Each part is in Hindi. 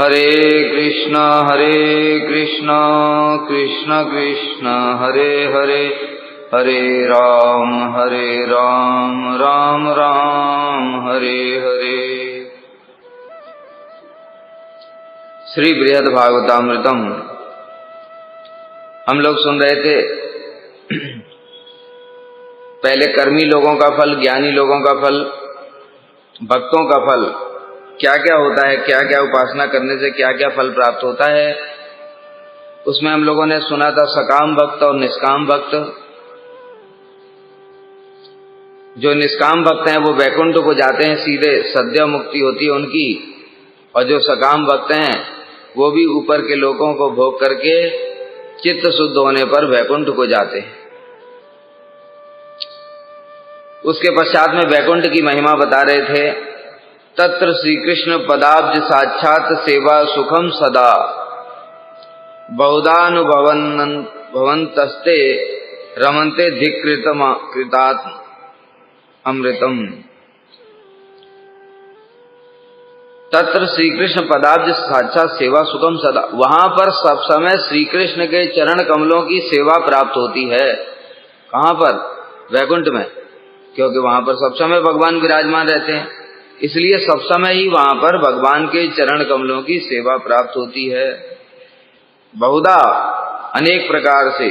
हरे कृष्णा कृष्ण कृष्ण हरे हरे, हरे राम राम राम हरे हरे। श्री बृहद भागवतामृतम हम लोग सुन रहे थे। पहले कर्मी लोगों का फल, ज्ञानी लोगों का फल, भक्तों का फल क्या क्या होता है, क्या क्या उपासना करने से क्या क्या फल प्राप्त होता है, उसमें हम लोगों ने सुना था सकाम भक्त और निष्काम भक्त। जो निष्काम भक्त हैं वो वैकुंठ को जाते हैं, सीधे सद्य मुक्ति होती है उनकी, और जो सकाम भक्त हैं वो भी ऊपर के लोगों को भोग करके चित्त शुद्ध होने पर वैकुंठ को जाते हैं। उसके पश्चात में वैकुंठ की महिमा बता रहे थे। तत्र श्री कृष्ण पदाब्ज साक्षात सेवा सुखम सदा, बहुधानुभवन्तस्ते रमन्ते धिक्कृतात् अमृतम। तत्र श्री कृष्ण पदाब्ज साक्षात सेवा सुखम सदा, वहां पर सब समय श्री कृष्ण के चरण कमलों की सेवा प्राप्त होती है। कहां पर? वैकुंठ में, क्योंकि वहां पर सब समय भगवान विराजमान रहते हैं, इसलिए सब समय ही वहां पर भगवान के चरण कमलों की सेवा प्राप्त होती है। बहुधा, अनेक प्रकार से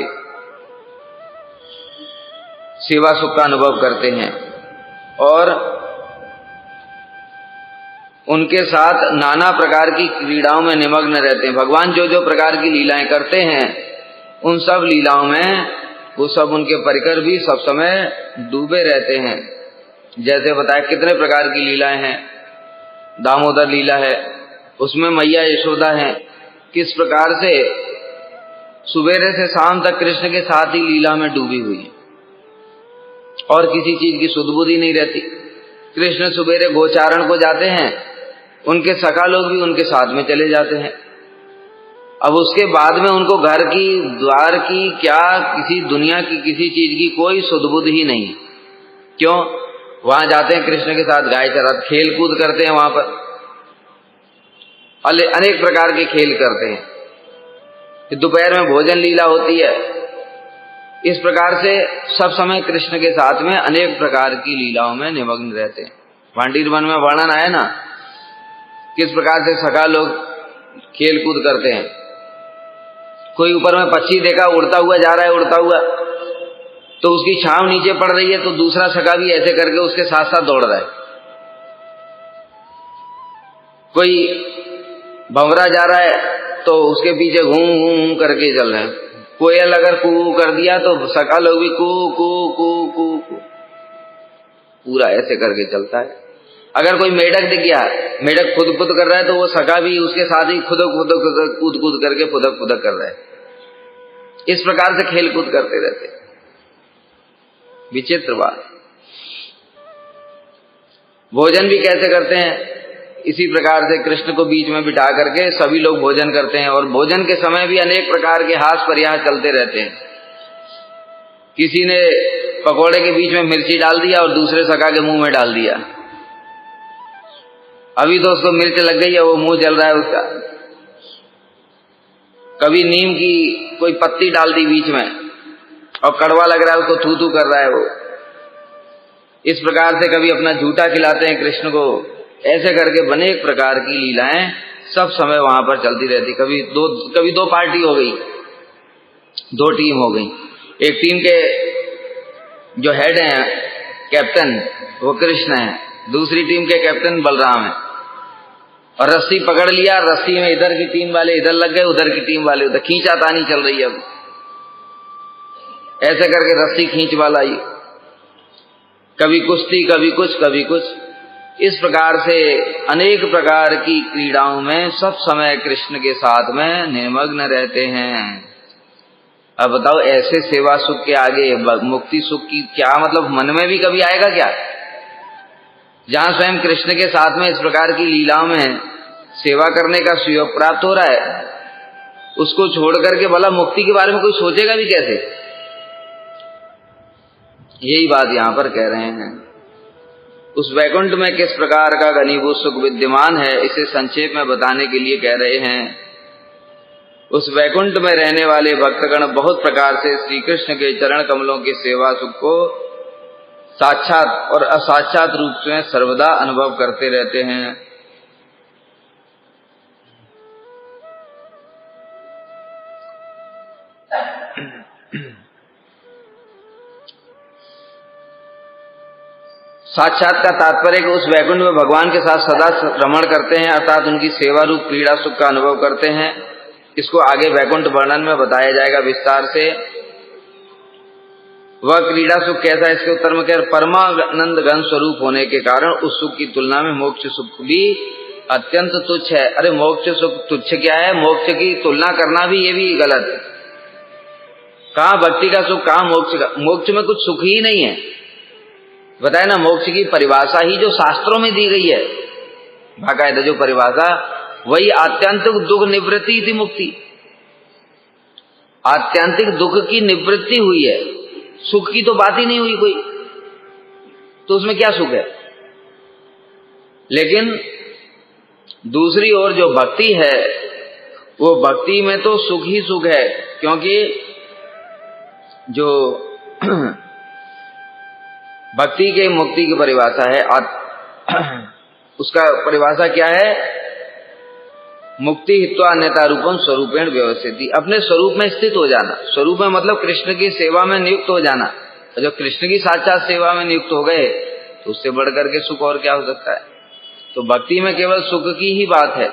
सेवा सुख का अनुभव करते हैं और उनके साथ नाना प्रकार की क्रीड़ाओं में निमग्न रहते हैं। भगवान जो जो प्रकार की लीलाएं करते हैं उन सब लीलाओं में वो सब उनके परिकर भी सब समय डूबे रहते हैं। जैसे बताया कितने प्रकार की लीलाएं हैं। दामोदर लीला है, उसमें मैया यशोदा है, किस प्रकार से सुबेरे से शाम तक कृष्ण के साथ ही लीला में डूबी हुई है और किसी चीज की सुध बुद्धि नहीं रहती। कृष्ण सुबेरे गोचारण को जाते हैं, उनके सखा लोग भी उनके साथ में चले जाते हैं। अब उसके बाद में उनको घर की, द्वार की, क्या किसी दुनिया की किसी चीज की कोई सुध बुद्धि ही नहीं। क्यों? वहां जाते हैं कृष्ण के साथ, गाय चरा, खेल कूद करते हैं, वहां पर अनेक प्रकार के खेल करते हैं। दोपहर में भोजन लीला होती है। इस प्रकार से सब समय कृष्ण के साथ में अनेक प्रकार की लीलाओं में निमग्न रहते हैं। भांडीर वन में वर्णन आया ना, किस प्रकार से सखा लोग खेल कूद करते हैं। कोई ऊपर में पक्षी देखा उड़ता हुआ जा रहा है, उड़ता हुआ, तो उसकी छांव नीचे पड़ रही है, तो दूसरा सखा भी ऐसे करके उसके साथ साथ दौड़ रहा है। कोई भंवरा जा रहा है तो उसके पीछे घूम घूम करके चल रहे हैं। कोयल अगर कू कर दिया तो सखा लोग भी कू कू कू कू कू, पूरा ऐसे करके चलता है। अगर कोई मेढक दिख गया, मेढक खुद खुद कर रहा है, तो वो सखा भी उसके साथ ही खुद कूद कूद करके फुदक फुदक कर रहा है। इस प्रकार से खेल कूद करते रहते। विचित्र बात। भोजन भी कैसे करते हैं? इसी प्रकार से कृष्ण को बीच में बिठा करके सभी लोग भोजन करते हैं, और भोजन के समय भी अनेक प्रकार के हास परिहास चलते रहते हैं। किसी ने पकोड़े के बीच में मिर्ची डाल दिया और दूसरे सखा के मुंह में डाल दिया। अभी तो उसको मिर्च लग गई है, वो मुंह जल रहा है उसका। कभी नीम की कोई पत्ती डाल दी बीच में और कड़वा लग रहा है, उसको थू थू कर रहा है वो। इस प्रकार से कभी अपना झूठा खिलाते हैं कृष्ण को। ऐसे करके अनेक प्रकार की लीलाएं सब समय वहां पर चलती रहती। कभी दो पार्टी हो गई, दो टीम हो गई। एक टीम के जो हेड हैं, कैप्टन, वो कृष्ण है, दूसरी टीम के कैप्टन बलराम है। और रस्सी पकड़ लिया, रस्सी में इधर की टीम वाले इधर लग गए, उधर की टीम वाले उधर। खींचातानी चल रही है अब। ऐसे करके रस्सी खींच वाला ही, कभी कुश्ती, कभी कुछ, कभी कुछ। इस प्रकार से अनेक प्रकार की क्रीड़ाओं में सब समय कृष्ण के साथ में निमग्न रहते हैं। अब बताओ, ऐसे सेवा सुख के आगे मुक्ति सुख की क्या मतलब मन में भी कभी आएगा क्या? जहां स्वयं कृष्ण के साथ में इस प्रकार की लीलाओं में सेवा करने का सुयोग प्राप्त हो रहा है, उसको छोड़ करके भला मुक्ति के बारे में कोई सोचेगा भी कैसे? यही बात यहां पर कह रहे हैं। उस वैकुंठ में किस प्रकार का घनीभूत सुख विद्यमान है, इसे संक्षेप में बताने के लिए कह रहे हैं। उस वैकुंठ में रहने वाले भक्तगण बहुत प्रकार से श्री कृष्ण के चरण कमलों के सेवा सुख को साक्षात और असाक्षात रूप में सर्वदा अनुभव करते रहते हैं। साक्षात का तात्पर्य कि उस वैकुंठ में भगवान के साथ सदा रमण करते हैं, अर्थात उनकी सेवा रूप क्रीड़ा सुख का अनुभव करते हैं। इसको आगे वैकुंठ वर्णन में बताया जाएगा विस्तार से। वह क्रीड़ा सुख कैसा है, इसके उत्तर में कह परमानंद घन स्वरूप होने के कारण उस सुख की तुलना में मोक्ष सुख भी अत्यंत तुच्छ है। अरे मोक्ष सुख तुच्छ क्या है, मोक्ष की तुलना करना भी ये भी गलत है। कहाँ भक्ति का सुख, कहाँ मोक्ष का। मोक्ष में कुछ सुख ही नहीं है, बताए ना। मोक्ष की परिभाषा ही जो शास्त्रों में दी गई है, बाकायदा जो परिभाषा, वही आत्यंतिक दुख निवृत्ति थी मुक्ति। आत्यंतिक दुख की निवृत्ति हुई है, सुख की तो बात ही नहीं हुई कोई, तो उसमें क्या सुख है। लेकिन दूसरी ओर जो भक्ति है, वो भक्ति में तो सुख ही सुख है, क्योंकि जो भक्ति के मुक्ति की परिभाषा है, उसका परिभाषा क्या है, मुक्ति हित्वा अन्यथा रूपम स्वरूपेण व्यवस्थिति, अपने स्वरूप में स्थित हो जाना। स्वरूप में मतलब कृष्ण की सेवा में नियुक्त हो जाना। और जब कृष्ण की साक्षात सेवा में नियुक्त हो गए तो उससे बढ़कर के सुख और क्या हो सकता है। तो भक्ति में केवल सुख की ही बात है।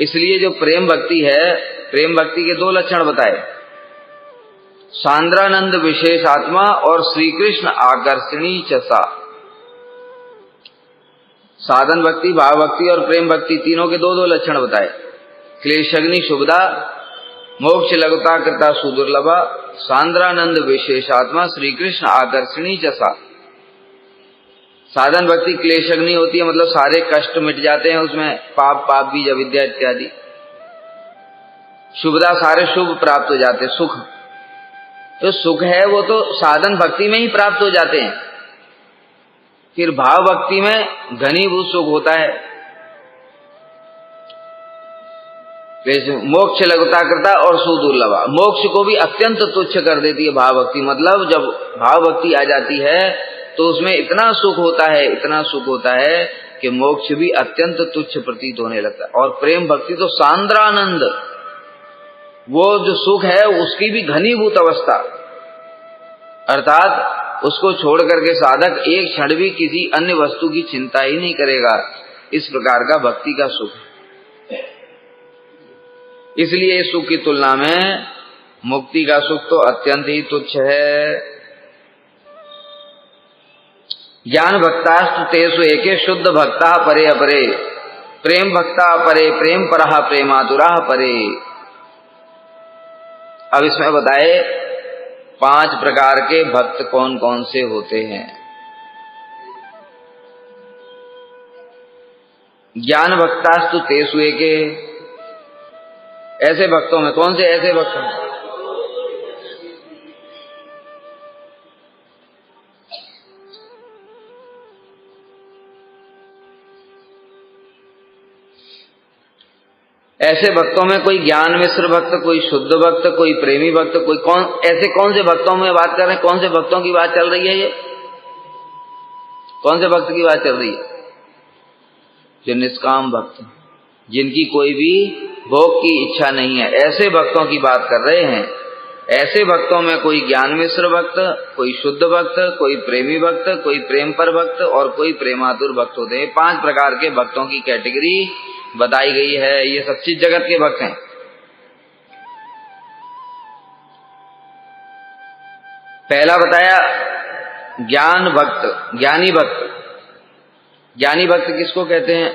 इसलिए जो प्रेम भक्ति है, प्रेम भक्ति के दो लक्षण बताए, सांद्रानंद विशेष आत्मा और श्री कृष्ण आकर्षणी चसा। साधन भक्ति, भाव भक्ति और प्रेम भक्ति, तीनों के दो दो लक्षण बताए। क्लेशग्नि शुभदा, मोक्ष लघुता कृता सुदुर्लभा, सांद्रानंद विशेष आत्मा श्री कृष्ण आकर्षणी चसा। साधन भक्ति क्लेशग्नि होती है, मतलब सारे कष्ट मिट जाते हैं उसमें, पाप बीज अविद्या इत्यादि। शुभदा, सारे शुभ प्राप्त हो जाते, सुख। तो सुख है वो तो साधन भक्ति में ही प्राप्त हो जाते हैं। फिर भाव भक्ति में घनीभूत सुख होता है। मोक्ष लघुता करता और सुदुर्लभा, मोक्ष को भी अत्यंत तुच्छ कर देती है भाव भक्ति। मतलब जब भाव भक्ति आ जाती है तो उसमें इतना सुख होता है, इतना सुख होता है कि मोक्ष भी अत्यंत तुच्छ प्रतीत होने लगता है। और प्रेम भक्ति तो सांद्रानंद, वो जो सुख है उसकी भी घनीभूत अवस्था, अर्थात उसको छोड़ करके साधक एक क्षण भी किसी अन्य वस्तु की चिंता ही नहीं करेगा। इस प्रकार का भक्ति का सुख है। इसलिए इस सुख की तुलना में मुक्ति का सुख तो अत्यंत ही तुच्छ है। ज्ञान भक्तास्तु तेषु एके शुद्ध भक्ता परे अपरे, प्रेम भक्ता परे प्रेम परः प्रेमातुरः परे। अब इसमें बताए 5 प्रकार के भक्त कौन कौन से होते हैं। ज्ञान भक्तास्तु तेषु एके, ऐसे भक्तों में कौन से ऐसे भक्त हैं? ऐसे भक्तों में कोई ज्ञान मिश्र भक्त, कोई शुद्ध भक्त, कोई प्रेमी भक्त, कोई ऐसे कौन से भक्तों में बात कर रहे हैं? कौन से भक्तों की बात चल रही है? ये कौन से भक्त की बात चल रही है? जो निष्काम भक्त, जिनकी कोई भी भोग की इच्छा नहीं है, ऐसे भक्तों की बात कर रहे हैं। ऐसे भक्तों में कोई ज्ञान मिश्र भक्त, कोई शुद्ध भक्त, कोई प्रेमी भक्त, कोई प्रेम पर भक्त और कोई प्रेमातुर भक्त होते हैं। 5 प्रकार के भक्तों की कैटेगरी बताई गई है। ये सब चीज जगत के भक्त हैं। पहला बताया ज्ञान भक्त, ज्ञानी भक्त। ज्ञानी भक्त किसको कहते हैं?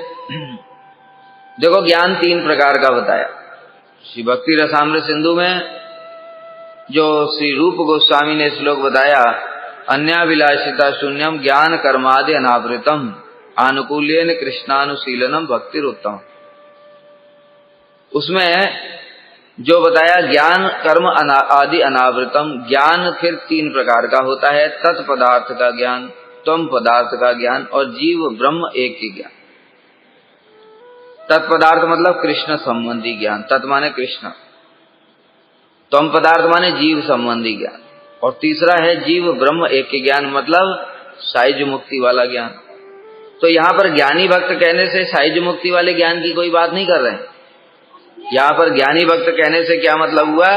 देखो, ज्ञान 3 प्रकार का बताया। श्री भक्ति रसामृत सिंधु में जो श्री रूप गोस्वामी ने श्लोक बताया, अन्याभिलाषिता शून्यम ज्ञान कर्मादि अनावृतम आनुकूल्येन कृष्णानुशीलनम भक्तिरुत्तम, उसमें जो बताया ज्ञान कर्म आदि अनावृतम। ज्ञान फिर 3 प्रकार का होता है। तत्पदार्थ का ज्ञान, त्वम पदार्थ का ज्ञान और जीव ब्रह्म एक के ज्ञान। तत्पदार्थ मतलब कृष्ण संबंधी ज्ञान, तत् माने कृष्ण, त्वम पदार्थ माने जीव संबंधी ज्ञान, और तीसरा है जीव ब्रह्म एक के ज्ञान मतलब साइज मुक्ति वाला ज्ञान। तो यहाँ पर ज्ञानी भक्त कहने से साइज मुक्ति वाले ज्ञान की कोई बात नहीं कर रहे हैं। यहाँ पर ज्ञानी भक्त कहने से क्या मतलब हुआ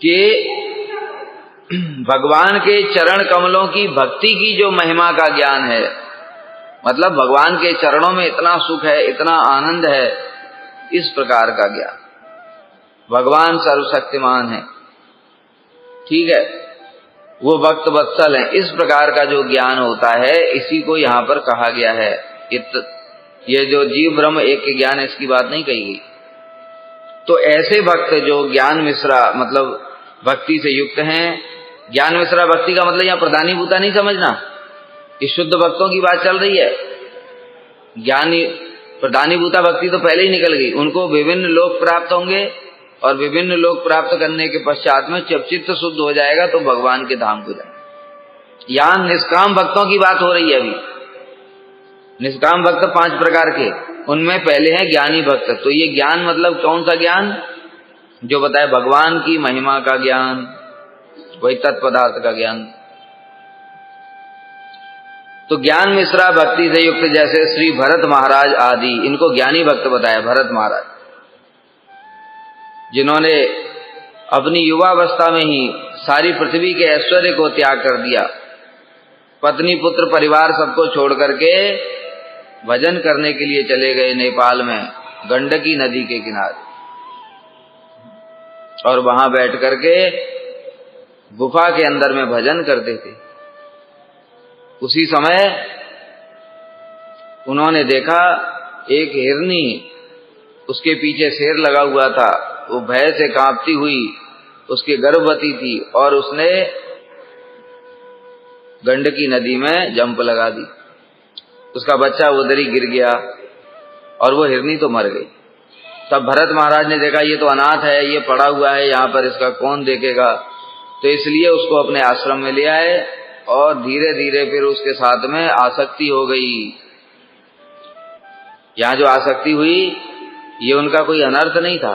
कि भगवान के चरण कमलों की भक्ति की जो महिमा का ज्ञान है, मतलब भगवान के चरणों में इतना सुख है, इतना आनंद है, इस प्रकार का ज्ञान। भगवान सर्वशक्तिमान है, ठीक है, वो भक्त वत्सल है, इस प्रकार का जो ज्ञान होता है इसी को यहाँ पर कहा गया है। ये जो जीव ब्रह्म एक के ज्ञान है इसकी बात नहीं कही गई। तो ऐसे भक्त जो ज्ञान मिश्रा मतलब भक्ति से युक्त हैं, ज्ञान मिश्रा भक्ति का मतलब यहाँ प्रधानी भूता नहीं समझना, इस शुद्ध भक्तों की बात चल रही है। ज्ञानी प्रधानी भूता भक्ति तो पहले ही निकल गई, उनको विभिन्न लोक प्राप्त होंगे और विभिन्न लोक प्राप्त करने के पश्चात में जब चित्त शुद्ध हो जाएगा तो भगवान के धाम को जाएंगे। यहाँ निष्काम भक्तों की बात हो रही है अभी। निष्काम भक्त 5 प्रकार के, उनमें पहले है ज्ञानी भक्त। तो ये ज्ञान मतलब कौन सा ज्ञान? जो बताए भगवान की महिमा का ज्ञान, वही तत्पदार्थ का ज्ञान। तो ज्ञान मिश्रा भक्ति से युक्त जैसे श्री भरत महाराज आदि, इनको ज्ञानी भक्त बताया। भरत महाराज जिन्होंने अपनी युवावस्था में ही सारी पृथ्वी के ऐश्वर्य को त्याग कर दिया, पत्नी पुत्र परिवार सबको छोड़ करके भजन करने के लिए चले गए नेपाल में गंडकी नदी के किनारे, और वहां बैठ करके गुफा के अंदर में भजन करते थे। उसी समय उन्होंने देखा एक हिरनी, उसके पीछे शेर लगा हुआ था, वो भय से कांपती हुई उसकी गर्भवती थी और उसने गंडकी नदी में जंप लगा दी। उसका बच्चा उधर ही गिर गया और वो हिरनी तो मर गई। तब भरत महाराज ने देखा ये तो अनाथ है, ये पड़ा हुआ है यहाँ पर, इसका कौन देखेगा, तो इसलिए उसको अपने आश्रम में ले आए और धीरे धीरे फिर उसके साथ में आसक्ति हो गई। यहाँ जो आसक्ति हुई ये उनका कोई अनर्थ नहीं था।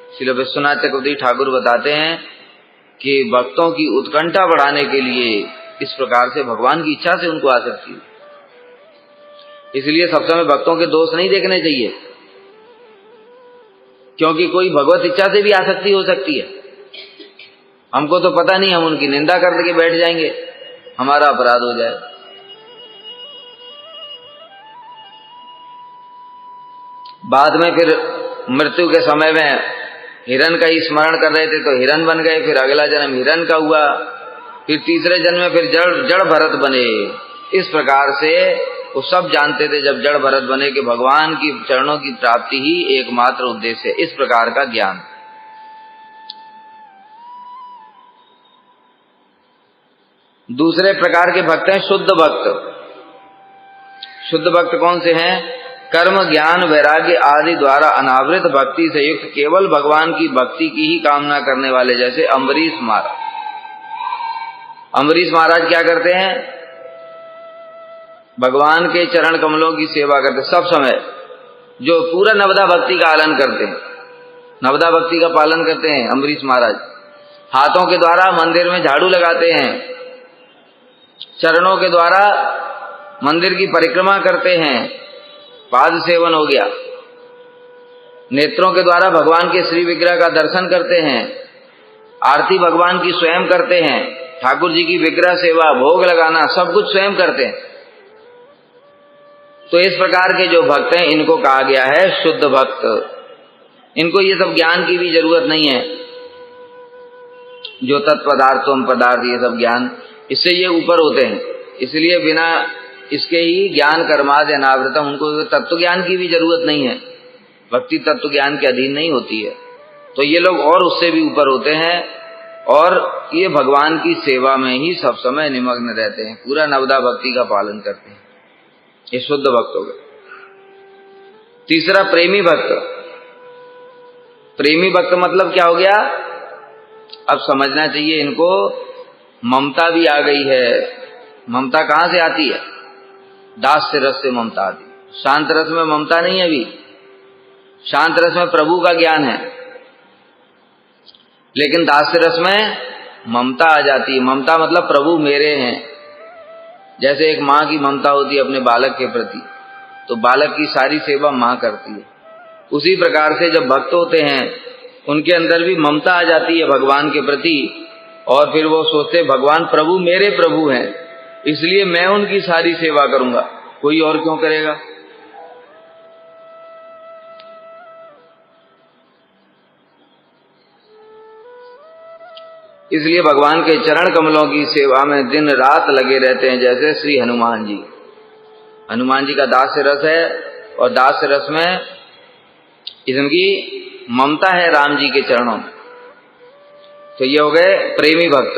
श्री विश्वनाथ चक्रवर्ती ठाकुर बताते हैं कि भक्तों की उत्कंठा बढ़ाने के लिए इस प्रकार से भगवान की इच्छा से उनको आसक्ति हुई। इसलिए सब समय भक्तों के दोष नहीं देखने चाहिए, क्योंकि कोई भगवत इच्छा से भी आसक्ति हो सकती है। हमको तो पता नहीं, हम उनकी निंदा करके बैठ जाएंगे, हमारा अपराध हो जाए। बाद में फिर मृत्यु के समय में हिरण का ही स्मरण कर रहे थे तो हिरण बन गए, फिर अगला जन्म हिरण का हुआ, फिर तीसरे जन्म में फिर जड़ भरत बने। इस प्रकार से वो सब जानते थे जब जड़ भरत बने कि भगवान की चरणों की प्राप्ति ही एकमात्र उद्देश्य है। इस प्रकार का ज्ञान। दूसरे प्रकार के भक्त हैं शुद्ध भक्त। शुद्ध भक्त कौन से हैं? कर्म ज्ञान वैराग्य आदि द्वारा अनावृत भक्ति से युक्त केवल भगवान की भक्ति की ही कामना करने वाले, जैसे अम्बरीश महाराज। अम्बरीश महाराज क्या करते हैं? भगवान के चरण कमलों की सेवा करते सब समय, जो पूरा नवदा भक्ति का पालन करते हैं, नवदा भक्ति का पालन करते हैं अम्बरीश महाराज। हाथों के द्वारा मंदिर में झाड़ू लगाते हैं, चरणों के द्वारा मंदिर की परिक्रमा करते हैं, पाद सेवन हो गया, नेत्रों के द्वारा भगवान के श्री विग्रह का दर्शन करते हैं, आरती भगवान की स्वयं करते हैं, ठाकुर जी की विग्रह सेवा, भोग लगाना, सब कुछ स्वयं करते हैं। तो इस प्रकार के जो भक्त हैं इनको कहा गया है शुद्ध भक्त। इनको ये सब ज्ञान की भी जरूरत नहीं है, जो तत्पदार्थ तम पदार्थ ये सब ज्ञान, इससे ये ऊपर होते हैं। इसलिए बिना इसके ही ज्ञान कर्मादि अनावृतम, उनको तत्व ज्ञान की भी जरूरत नहीं है, भक्ति तत्व ज्ञान के अधीन नहीं होती है। तो ये लोग और उससे भी ऊपर होते हैं और ये भगवान की सेवा में ही सब समय निमग्न रहते हैं, पूरा नवदा भक्ति का पालन करते हैं। ये शुद्ध भक्त हो गए। तीसरा प्रेमी भक्त। प्रेमी भक्त मतलब क्या हो गया? अब समझना चाहिए इनको ममता भी आ गई है। ममता कहाँ से आती है? दास्य रस से ममता आती है। शांत रस में ममता नहीं है। अभी शांत रस में प्रभु का ज्ञान है, लेकिन दास्य रस में ममता आ जाती है। ममता मतलब प्रभु मेरे हैं। जैसे एक माँ की ममता होती है अपने बालक के प्रति, तो बालक की सारी सेवा माँ करती है। उसी प्रकार से जब भक्त होते हैं उनके अंदर भी ममता आ जाती है भगवान के प्रति, और फिर वो सोचते भगवान प्रभु मेरे प्रभु हैं, इसलिए मैं उनकी सारी सेवा करूंगा, कोई और क्यों करेगा। इसलिए भगवान के चरण कमलों की सेवा में दिन रात लगे रहते हैं। जैसे श्री हनुमान जी, हनुमान जी का दास्य रस है, और दास्य रस में इनकी ममता है राम जी के चरणों में। तो ये हो गए प्रेमी भक्त।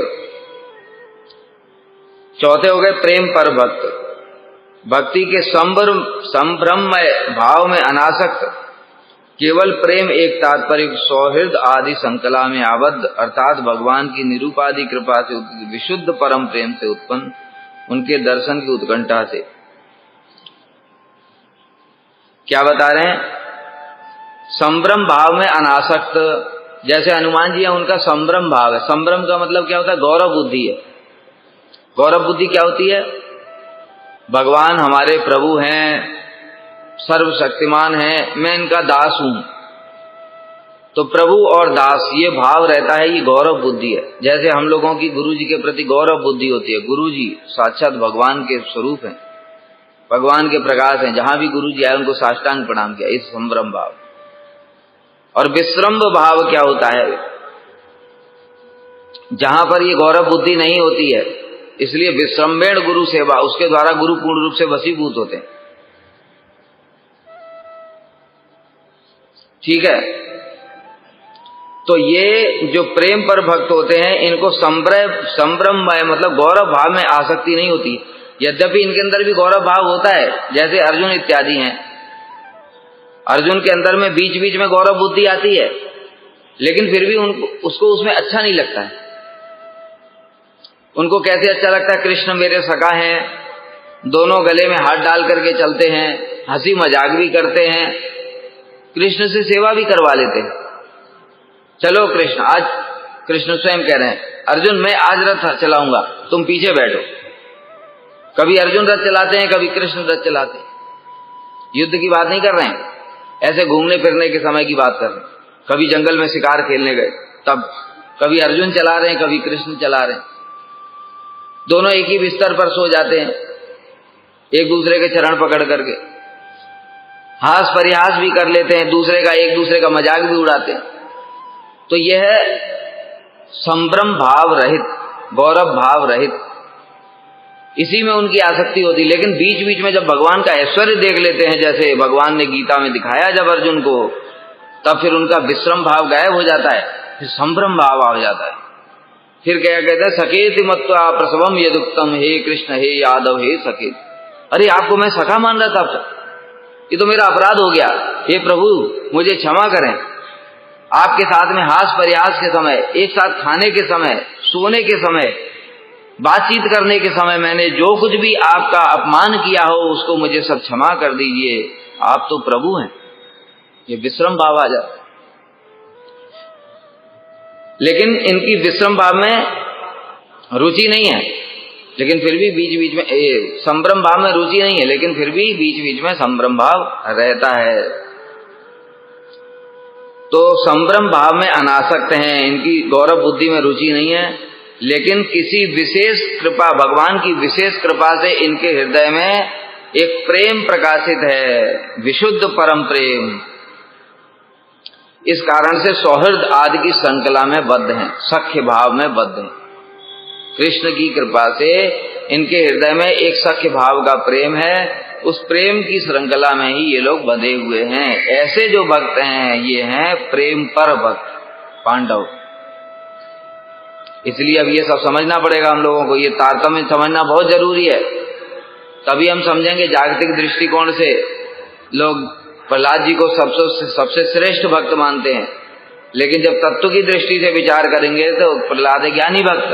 चौथे हो गए प्रेम पर भक्त। भक्ति के संभ्रममय भाव में अनासक्त, केवल प्रेम एक तात्पर्य सौहृद आदि संकला में आबद्ध, अर्थात भगवान की निरूपादि कृपा से विशुद्ध परम प्रेम से उत्पन्न उनके दर्शन की उत्कंठा से। क्या बता रहे हैं? संभ्रम भाव में अनासक्त। जैसे हनुमान जी है, उनका संभ्रम भाव है। संभ्रम का मतलब क्या होता है? गौरव बुद्धि है। गौरव बुद्धि क्या होती है? भगवान हमारे प्रभु हैं, सर्वशक्तिमान हैं, मैं इनका दास हूं। तो प्रभु और दास ये भाव रहता है, ये गौरव बुद्धि है। जैसे हम लोगों की गुरु जी के प्रति गौरव बुद्धि होती है। गुरु जी साक्षात भगवान के स्वरूप हैं, भगवान के प्रकाश हैं। जहां भी गुरु जी आए उनको साष्टांग प्रणाम किया, इस संभ्रम भाव। और विश्रम्भ भाव क्या होता है? जहां पर ये गौरव बुद्धि नहीं होती है, इसलिए विश्रम्भेण गुरु सेवा, उसके द्वारा गुरु पूर्ण रूप से वशीभूत होते हैं। ठीक है। तो ये जो प्रेम पर भक्त होते हैं, इनको संभ्रममय मतलब गौरव भाव में आसक्ति नहीं होती। यद्यपि इनके अंदर भी गौरव भाव होता है, जैसे अर्जुन इत्यादि हैं। अर्जुन के अंदर में बीच बीच में गौरव बुद्धि आती है, लेकिन फिर भी उसको उसमें अच्छा नहीं लगता है। उनको कैसे अच्छा लगता है? कृष्ण मेरे सखा हैं, दोनों गले में हाथ डाल करके चलते हैं, हंसी मजाक भी करते हैं, कृष्ण से सेवा भी करवा लेते हैं। चलो कृष्ण, आज कृष्ण स्वयं कह रहे हैं अर्जुन मैं आज रथ चलाऊंगा, तुम पीछे बैठो। कभी अर्जुन रथ चलाते हैं, कभी कृष्ण रथ चलाते हैं। युद्ध की बात नहीं कर रहे हैं, ऐसे घूमने फिरने के समय की बात कर रहे हैं। कभी जंगल में शिकार खेलने गए तब कभी अर्जुन चला रहे हैं, कभी कृष्ण चला रहे हैं। दोनों एक ही बिस्तर पर सो जाते हैं, एक दूसरे के चरण पकड़ करके हास परिहास भी कर लेते हैं, एक दूसरे का मजाक भी उड़ाते हैं। तो यह संभ्रम भाव रहित, गौरव भाव रहित, इसी में उनकी आसक्ति होती। लेकिन बीच बीच में जब भगवान का ऐश्वर्य देख लेते हैं, जैसे भगवान ने गीता में दिखाया जब अर्जुन को, तब फिर उनका विश्रम भाव गायब हो जाता है, फिर संभ्रम भाव आ जाता है। फिर क्या कहते हैं? सखेति मत्वा प्रसवम यदुक्तम, हे कृष्ण हे यादव हे सखेत। अरे आपको मैं सखा मान रहा था, ये तो मेरा अपराध हो गया, हे प्रभु मुझे क्षमा करें। आपके साथ में हास परिहास के समय, एक साथ खाने के समय, सोने के समय, बातचीत करने के समय मैंने जो कुछ भी आपका अपमान किया हो उसको मुझे सब क्षमा कर दीजिए, आप तो प्रभु हैं। ये विश्रम भाव आ जाता है। लेकिन इनकी विश्रम भाव में रुचि नहीं है, लेकिन फिर भी बीच बीच में संभ्रम भाव में रुचि नहीं है, लेकिन फिर भी बीच बीच में संभ्रम भाव रहता है। तो संभ्रम भाव में अनासक्त हैं, इनकी गौरव बुद्धि में रुचि नहीं है, लेकिन किसी विशेष कृपा, भगवान की विशेष कृपा से इनके हृदय में एक प्रेम प्रकाशित है, विशुद्ध परम प्रेम। इस कारण से सौहृद आदि की संकला में बद्ध हैं, सख्य भाव में बद्ध हैं। कृष्ण की कृपा से इनके हृदय में एक सख्य भाव का प्रेम है, उस प्रेम की श्रृंखला में ही ये लोग बंधे हुए हैं। ऐसे जो भक्त हैं ये हैं प्रेम पर भक्त पांडव। इसलिए अब ये सब समझना पड़ेगा हम लोगों को, ये तारतम्य समझना बहुत जरूरी है, तभी हम समझेंगे। जागतिक दृष्टिकोण से लोग प्रहलाद जी को सबसे श्रेष्ठ भक्त मानते हैं, लेकिन जब तत्व की दृष्टि से विचार करेंगे तो प्रहलाद है ज्ञानी भक्त,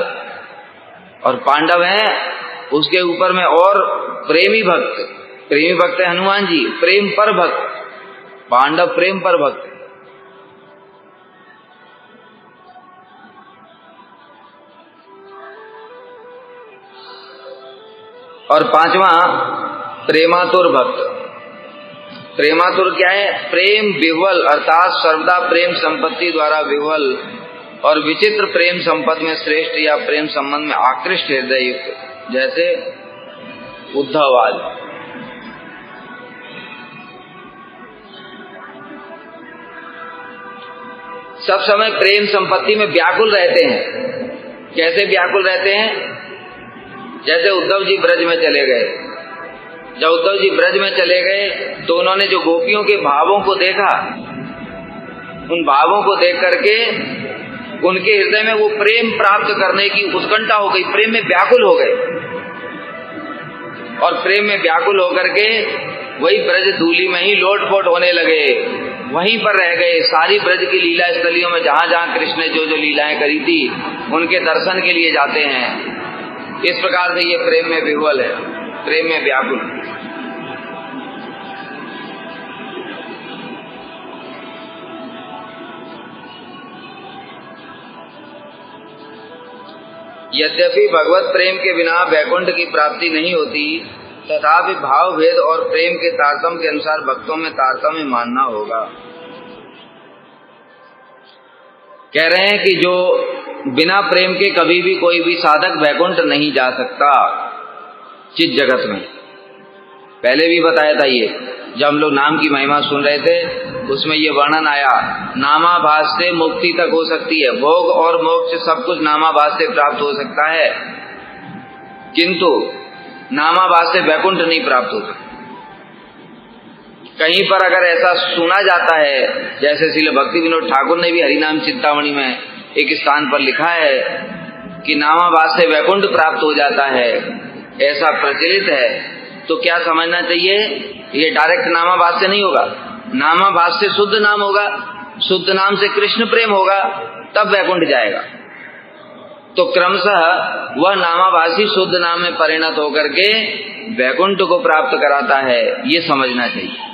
और पांडव हैं उसके ऊपर में और प्रेमी भक्त है हनुमान जी, प्रेम पर भक्त, पांडव प्रेम पर भक्त। और पांचवा प्रेमातुर भक्त। प्रेमातुर क्या है? प्रेम विह्वल अर्थात सर्वदा प्रेम संपत्ति द्वारा विह्वल और विचित्र प्रेम संपत्ति में श्रेष्ठ या प्रेम संबंध में आकृष्ट हृदय युक्त, जैसे उद्धव आदि। सब समय प्रेम संपत्ति में व्याकुल रहते हैं। कैसे व्याकुल रहते हैं? जैसे उद्धव जी ब्रज में चले गए। जब उद्धव जी ब्रज में चले गए तो उन्होंने जो गोपियों के भावों को देखा, उन भावों को देख करके उनके हृदय में वो प्रेम प्राप्त करने की उत्कंठा हो गई, प्रेम में व्याकुल हो गए। और प्रेम में व्याकुल होकर के वही ब्रज धूलि में ही लोटपोट होने लगे, वहीं पर रह गए। सारी ब्रज की लीला स्थलियों में जहां जहां कृष्ण ने जो जो लीलाएं करी थी उनके दर्शन के लिए जाते हैं। इस प्रकार से ये प्रेम में विह्वल है, प्रेम में व्याकुल। यद्यपि भगवत प्रेम के बिना वैकुंठ की प्राप्ति नहीं होती, तथापि भाव भेद और प्रेम के तारतम्य के अनुसार भक्तों में तारतम्य मानना होगा। कह रहे हैं कि जो बिना प्रेम के कभी भी कोई भी साधक वैकुंठ नहीं जा सकता चित जगत में। पहले भी बताया था ये, जब हम लोग नाम की महिमा सुन रहे थे उसमें ये वर्णन आया, नामाभास से मुक्ति तक हो सकती है, भोग और मोक्ष सब कुछ नामाभास से प्राप्त हो सकता है, किंतु नामाभास से वैकुंठ नहीं प्राप्त होता। कहीं पर अगर ऐसा सुना जाता है, जैसे श्रील भक्ति विनोद ठाकुर ने भी हरिनाम चिंतामणि में एक स्थान पर लिखा है कि नामाभास से वैकुंठ प्राप्त हो जाता है, ऐसा प्रचलित है, तो क्या समझना चाहिए? ये डायरेक्ट नामाभास से नहीं होगा, नामाभास से शुद्ध नाम होगा, शुद्ध नाम से कृष्ण प्रेम होगा, तब वैकुंठ जाएगा। तो क्रमशः वह नामाभासी शुद्ध नाम में परिणत होकर के वैकुंठ को प्राप्त कराता है, ये समझना चाहिए।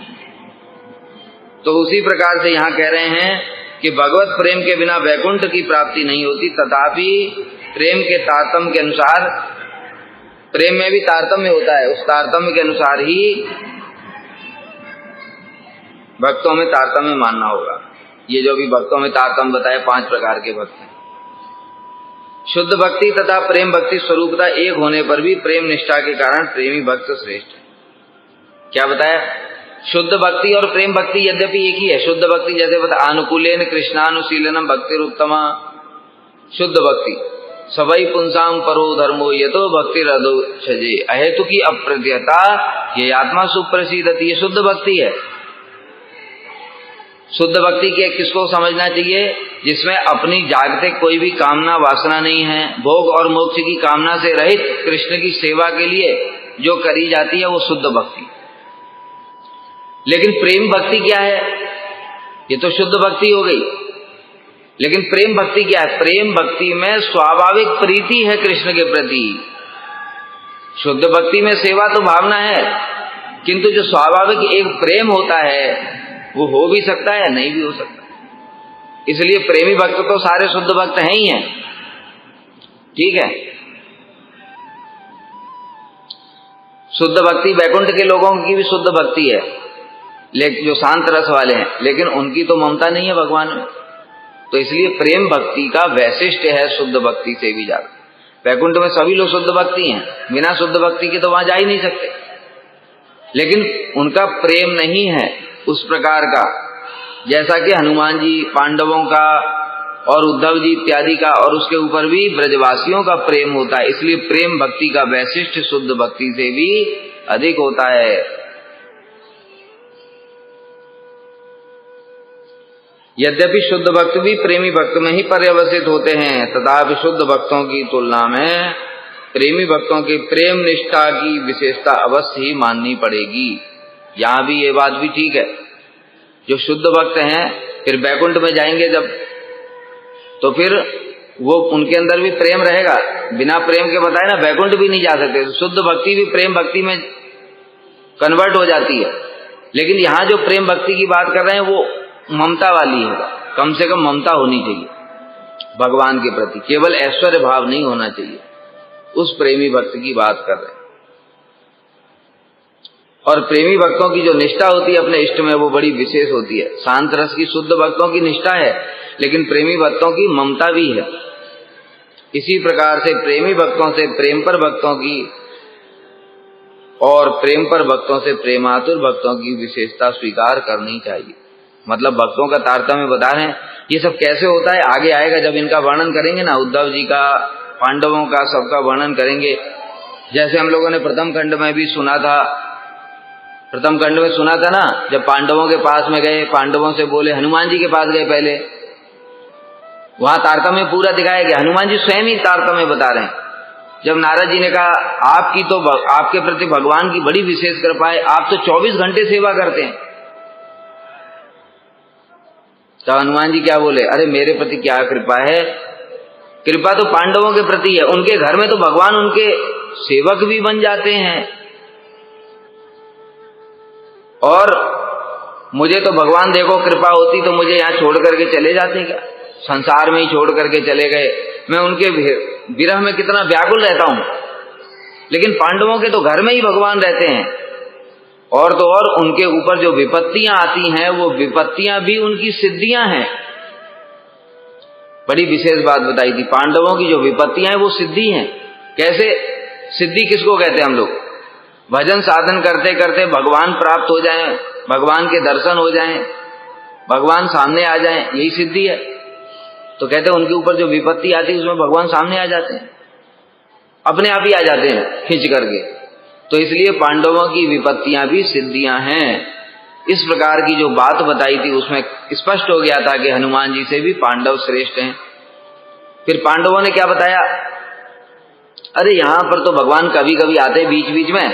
तो उसी प्रकार से यहाँ कह रहे हैं कि भगवत प्रेम के बिना वैकुंठ की प्राप्ति नहीं होती, तथापि प्रेम के तारतम्य के अनुसार, प्रेम में भी तारतम्य होता है, उस तारतम्य के अनुसार ही भक्तों में तारतम्य मानना होगा। ये जो भी भक्तों में तारतम्य बताए 5 प्रकार के भक्त हैं। शुद्ध भक्ति तथा प्रेम भक्ति स्वरूपता एक होने पर भी प्रेम निष्ठा के कारण प्रेमी भक्त श्रेष्ठ है। क्या बताया? शुद्ध भक्ति और प्रेम भक्ति यद्यपि एक ही है। शुद्ध भक्ति जैसे बता, अनुकूलेन कृष्णानुशीलनम भक्तिरुत्तमा, शुद्ध भक्ति सवै पुंसाम परो धर्मो यतो भक्ति हृदो छजे अहेतु की अप्रत्यता ये आत्मा सुप्रसिद्धति, ये शुद्ध भक्ति है। शुद्ध भक्ति के किसको समझना चाहिए? जिसमें अपनी जागतिक कोई भी कामना वासना नहीं है, भोग और मोक्ष की कामना से रहित कृष्ण की सेवा के लिए जो करी जाती है वो शुद्ध भक्ति। लेकिन प्रेम भक्ति क्या है? ये तो शुद्ध भक्ति हो गई, लेकिन प्रेम भक्ति क्या है? प्रेम भक्ति में स्वाभाविक प्रीति है कृष्ण के प्रति। शुद्ध भक्ति में सेवा तो भावना है, किंतु जो स्वाभाविक एक प्रेम होता है वो हो भी सकता है, नहीं भी हो सकता। इसलिए प्रेमी भक्त तो सारे शुद्ध भक्त हैं ही हैं, ठीक है। शुद्ध भक्ति वैकुंठ के लोगों की भी शुद्ध भक्ति है, लेकिन जो शांत रस वाले हैं, लेकिन उनकी तो ममता नहीं है भगवान में। तो इसलिए प्रेम भक्ति का वैशिष्ट है शुद्ध भक्ति से भी ज्यादा। वैकुंठ में सभी लोग शुद्ध भक्ति हैं, बिना शुद्ध भक्ति के तो वहां जा ही नहीं सकते, लेकिन उनका प्रेम नहीं है उस प्रकार का जैसा कि हनुमान जी, पांडवों का और उद्धव जी इत्यादि का, और उसके ऊपर भी ब्रजवासियों का प्रेम होता है। इसलिए प्रेम भक्ति का वैशिष्ट शुद्ध भक्ति से भी अधिक होता है। यद्यपि शुद्ध भक्त भी प्रेमी भक्त में ही पर्यवसित होते हैं, तथापि शुद्ध भक्तों की तुलना में प्रेमी भक्तों की प्रेम निष्ठा की विशेषता अवश्य ही माननी पड़ेगी। यहां भी ये बात भी ठीक है, जो शुद्ध भक्त हैं फिर वैकुंठ में जाएंगे जब, तो फिर वो उनके अंदर भी प्रेम रहेगा। बिना प्रेम के बताए ना वैकुंठ भी नहीं जा सकते। शुद्ध भक्ति भी प्रेम भक्ति में कन्वर्ट हो जाती है। लेकिन यहाँ जो प्रेम भक्ति की बात कर रहे हैं वो ममता वाली है। कम से कम ममता होनी चाहिए भगवान के प्रति, केवल ऐश्वर्य भाव नहीं होना चाहिए। उस प्रेमी भक्त की बात कर रहे हैं। और प्रेमी भक्तों की जो निष्ठा होती है अपने इष्ट में वो बड़ी विशेष होती है। शांत रस की शुद्ध भक्तों की निष्ठा है, लेकिन प्रेमी भक्तों की ममता भी है। इसी प्रकार से प्रेमी भक्तों से प्रेम पर भक्तों की और प्रेम पर भक्तों से प्रेमातुर भक्तों की विशेषता स्वीकार करनी चाहिए। मतलब भक्तों का तारतम्य बता रहे हैं। ये सब कैसे होता है आगे आएगा, जब इनका वर्णन करेंगे ना, उद्धव जी का, पांडवों का, सबका वर्णन करेंगे। जैसे हम लोगों ने प्रथम खंड में भी सुना था, प्रथम खंड में सुना था ना, जब पांडवों के पास में गए, पांडवों से बोले, हनुमान जी के पास गए पहले, वहां तारतम्य पूरा दिखाया गया। हनुमान जी स्वयं ही तारतम्य बता रहे हैं। जब नारद जी ने कहा आपकी तो आपके प्रति भगवान की बड़ी विशेष कृपा है, आप तो 24 घंटे सेवा करते हैं, तो हनुमान जी क्या बोले, अरे मेरे प्रति क्या कृपा है, कृपा तो पांडवों के प्रति है। उनके घर में तो भगवान उनके सेवक भी बन जाते हैं, और मुझे तो भगवान देखो कृपा होती तो मुझे यहाँ छोड़ करके चले जाते क्या, संसार में ही छोड़ करके चले गए। मैं उनके विरह में कितना व्याकुल रहता हूं, लेकिन पांडवों के तो घर में ही भगवान रहते हैं। और तो और उनके ऊपर जो विपत्तियां आती हैं वो विपत्तियां भी उनकी सिद्धियां हैं। बड़ी विशेष बात बताई थी, पांडवों की जो विपत्तियां हैं वो सिद्धि हैं। कैसे सिद्धि किसको कहते हैं हम लोग, भजन साधन करते करते भगवान प्राप्त हो जाएं, भगवान के दर्शन हो जाएं, भगवान सामने आ जाएं, यही सिद्धि है। तो कहते हैं उनके ऊपर जो विपत्ति आती है उसमें भगवान सामने आ जाते हैं, अपने आप ही आ जाते हैं खींच करके। तो इसलिए पांडवों की विपत्तियां भी सिद्धियां हैं। इस प्रकार की जो बात बताई थी उसमें स्पष्ट हो गया था कि हनुमान जी से भी पांडव श्रेष्ठ हैं। फिर पांडवों ने क्या बताया, अरे यहां पर तो भगवान कभी कभी आते बीच बीच में,